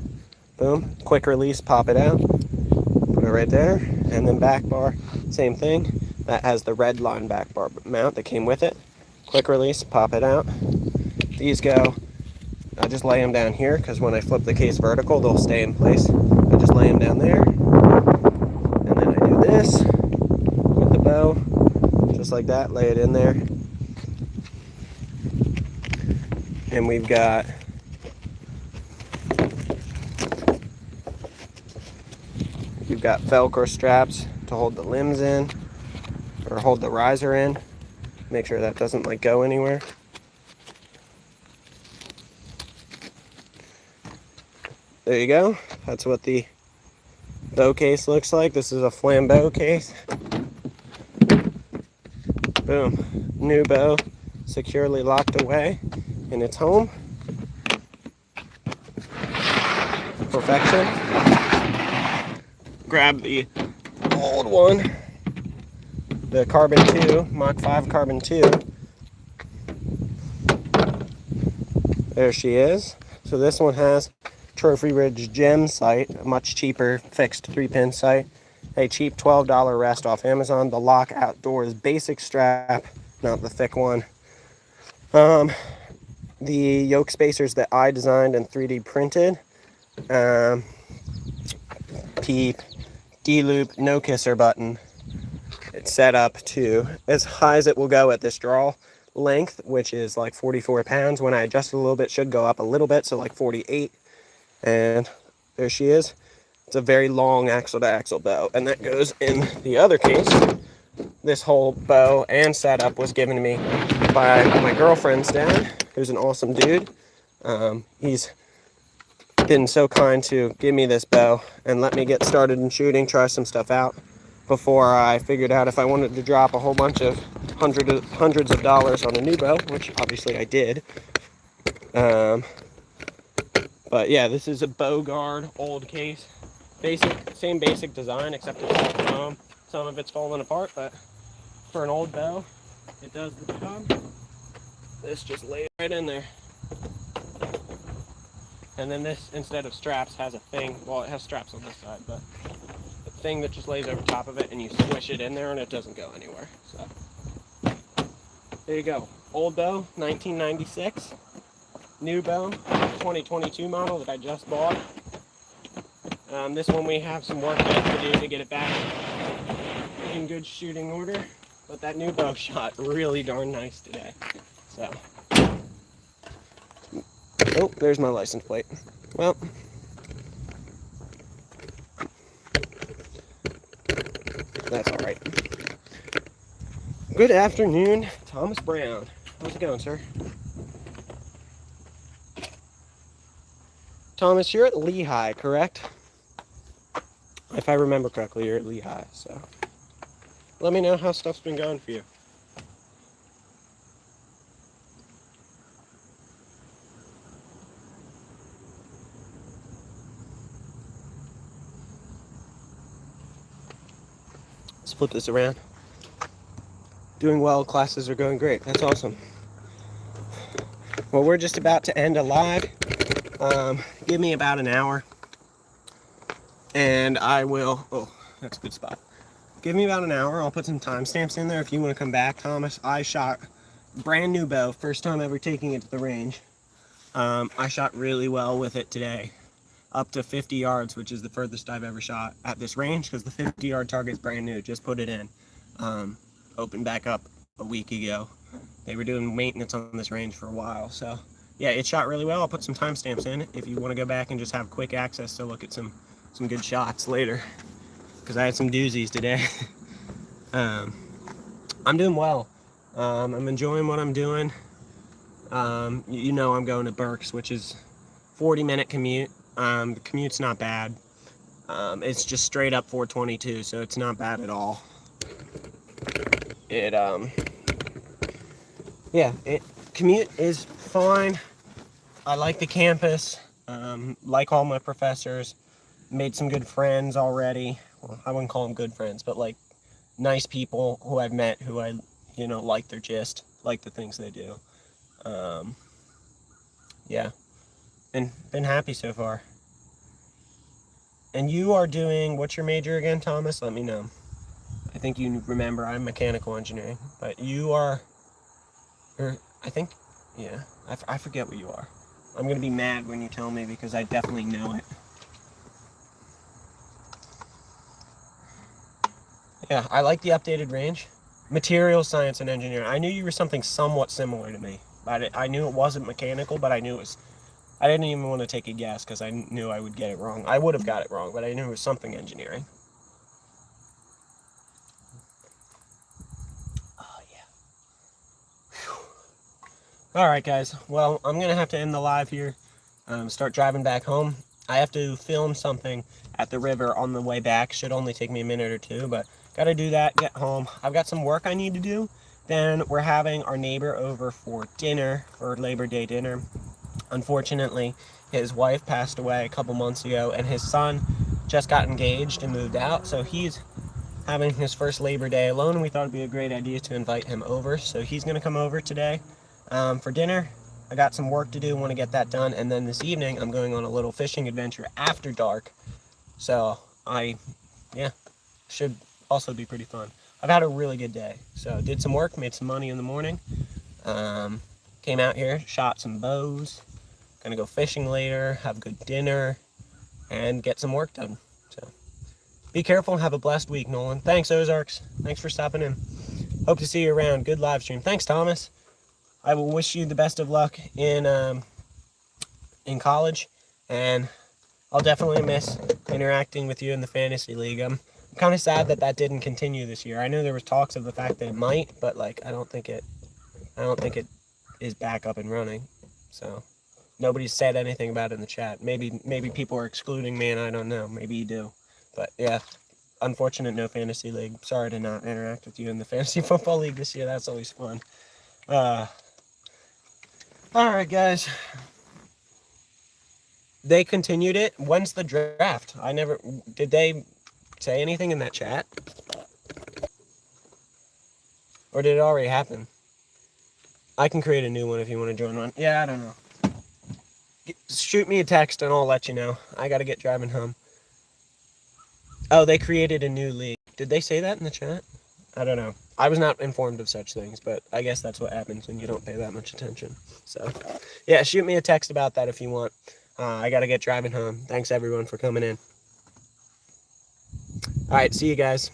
Boom. Quick release, pop it out. Put it right there. And then back bar, same thing. That has the Redline back bar mount that came with it. Quick release, pop it out. These go, I just lay them down here because when I flip the case vertical, they'll stay in place. I just lay them down there. And then I do this with the bow, just like that, lay it in there. And we've got Velcro straps to hold the limbs in, or hold the riser in. Make sure that doesn't like go anywhere. There you go. That's what the bow case looks like. This is a flambeau case. Boom. New bow securely locked away in its home. Perfection. Grab the old one, the Carbon 2, Mach 5 Carbon 2. There she is. So this one has Trophy Ridge gem sight, a much cheaper fixed 3-pin sight. A cheap $12 rest off Amazon. The Lock Outdoors basic strap, not the thick one. The yoke spacers that I designed and 3D printed. Peep, D-loop, no kisser button. It's set up to as high as it will go at this draw length, which is like 44 pounds. When I adjust it a little bit, should go up a little bit, so like 48. And there she is. It's a very long axle-to-axle bow, and that goes in the other case. This whole bow and setup was given to me by my girlfriend's dad, who's an awesome dude. He's been so kind to give me this bow and let me get started in shooting, try some stuff out before I figured out if I wanted to drop a whole bunch of hundreds of dollars on a new bow, which obviously I did. But yeah, this is a Bow Guard old case. Same basic design, except it's all foam. Some of it's falling apart, but for an old bow, it does the job. This just lays right in there. And then this, instead of straps, has a thing. Well, it has straps on this side, but a thing that just lays over top of it, and you squish it in there, and it doesn't go anywhere. So there you go. Old bow, 1996. New bow, 2022 model that I just bought. This one we have some work to do to get it back in good shooting order, but that new bow shot really darn nice today. So, oh, there's my license plate. Well, that's all right. Good afternoon, Thomas Brown. How's it going, sir? Thomas, you're at Lehigh, correct? If I remember correctly, you're at Lehigh, so let me know how stuff's been going for you. Let's flip this around. Doing well, classes are going great. That's awesome. Well, we're just about to end a live. Give me about an hour. And I will, oh, that's a good spot. Give me about an hour. I'll put some timestamps in there if you want to come back, Thomas. I shot brand new bow, first time ever taking it to the range. I shot really well with it today, up to 50 yards, which is the furthest I've ever shot at this range, because the 50-yard target's brand new, just put it in. Opened back up a week ago. They were doing maintenance on this range for a while, so yeah, it shot really well. I'll put some timestamps in if you want to go back and just have quick access to look at some good shots later, because I had some doozies today. I'm doing well. I'm enjoying what I'm doing. You know, I'm going to Berks, which is 40-minute commute. The commute's not bad. It's just straight up 422, so it's not bad at all. Commute is fine. I like the campus, like all my professors, made some good friends already. Well, I wouldn't call them good friends, but like nice people who I've met who I, like their gist, like the things they do. Yeah, been happy so far. And you are doing, what's your major again, Thomas? Let me know. I think you remember I'm mechanical engineering, but I forget what you are. I'm gonna be mad when you tell me because I definitely know it. Yeah, I like the updated range. Material science and engineering. I knew you were something somewhat similar to me. I knew it wasn't mechanical, but I knew it was. I didn't even want to take a guess because I knew I would get it wrong. I would have got it wrong, but I knew it was something engineering. Oh, yeah. Whew. All right, guys. Well, I'm going to have to end the live here. Start driving back home. I have to film something at the river on the way back. Should only take me a minute or two, but got to do that, get home. I've got some work I need to do. Then we're having our neighbor over for dinner, for Labor Day dinner. Unfortunately, his wife passed away a couple months ago, and his son just got engaged and moved out, so he's having his first Labor Day alone, and we thought it'd be a great idea to invite him over. So he's going to come over today for dinner. I got some work to do, want to get that done, and then this evening I'm going on a little fishing adventure after dark. So should also be pretty fun. I've had a really good day. So did some work, made some money in the morning. Came out here, shot some bows. Gonna go fishing later, have a good dinner, and get some work done. So be careful and have a blessed week, Nolan. Thanks, Ozarks. Thanks for stopping in. Hope to see you around. Good live stream. Thanks, Thomas. I will wish you the best of luck in college, and I'll definitely miss interacting with you in the fantasy league. I'm kind of sad that didn't continue this year. I know there was talks of the fact that it might, but like I don't think it is back up and running. So nobody's said anything about it in the chat. Maybe people are excluding me, and I don't know. Maybe you do, but yeah. Unfortunate, no fantasy league. Sorry to not interact with you in the fantasy football league this year. That's always fun. All right, guys. They continued it. When's the draft? Did they say anything in that chat? Or did it already happen? I can create a new one if you want to join one. Yeah, I don't know. Shoot me a text and I'll let you know. I gotta get driving home. Oh, they created a new league. Did they say that in the chat? I don't know. I was not informed of such things, but I guess that's what happens when you don't pay that much attention. So, yeah, shoot me a text about that if you want. I got to get driving home. Thanks, everyone, for coming in. All right, see you guys.